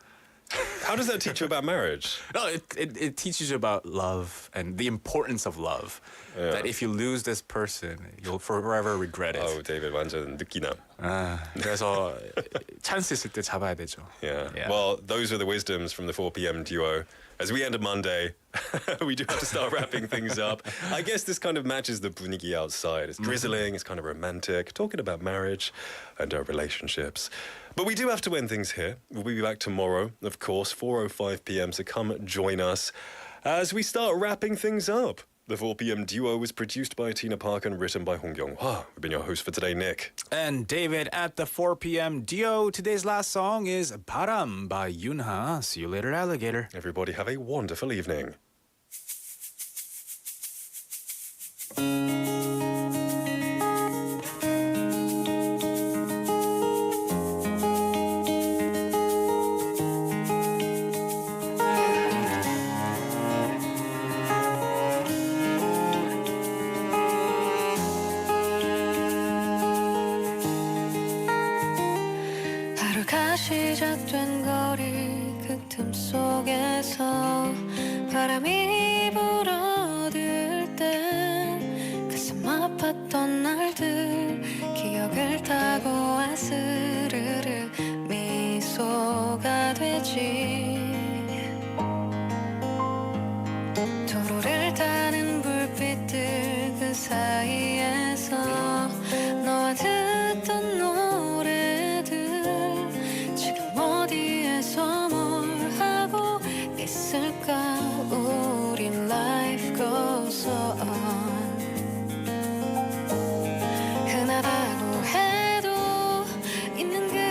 How does that teach you about marriage? No, it teaches you about love and the importance of love. Yeah. That if you lose this person, you'll forever regret it. Oh, David, 완전 느끼남. 그래서 찬스 있을 때 잡아야 되죠. Yeah. Yeah. Well, those are the wisdoms from the 4 p.m. duo. As we end a Monday, we do have to start wrapping things up. I guess this kind of matches the 분위기 outside. It's drizzling, it's kind of romantic, talking about marriage and our relationships. But we do have to end things here. We'll be back tomorrow, of course, 4:05 p.m. So come join us as we start wrapping things up. The 4 p.m. duo was produced by Tina Park and written by Hong Kyung-hwa. We've been your host for today, Nick. And David at the 4 p.m. duo. Today's last song is 바람 by Yoonha. See you later, alligator. Everybody have a wonderful evening. 하루가 시작된 거리 그 틈 속에서 바람이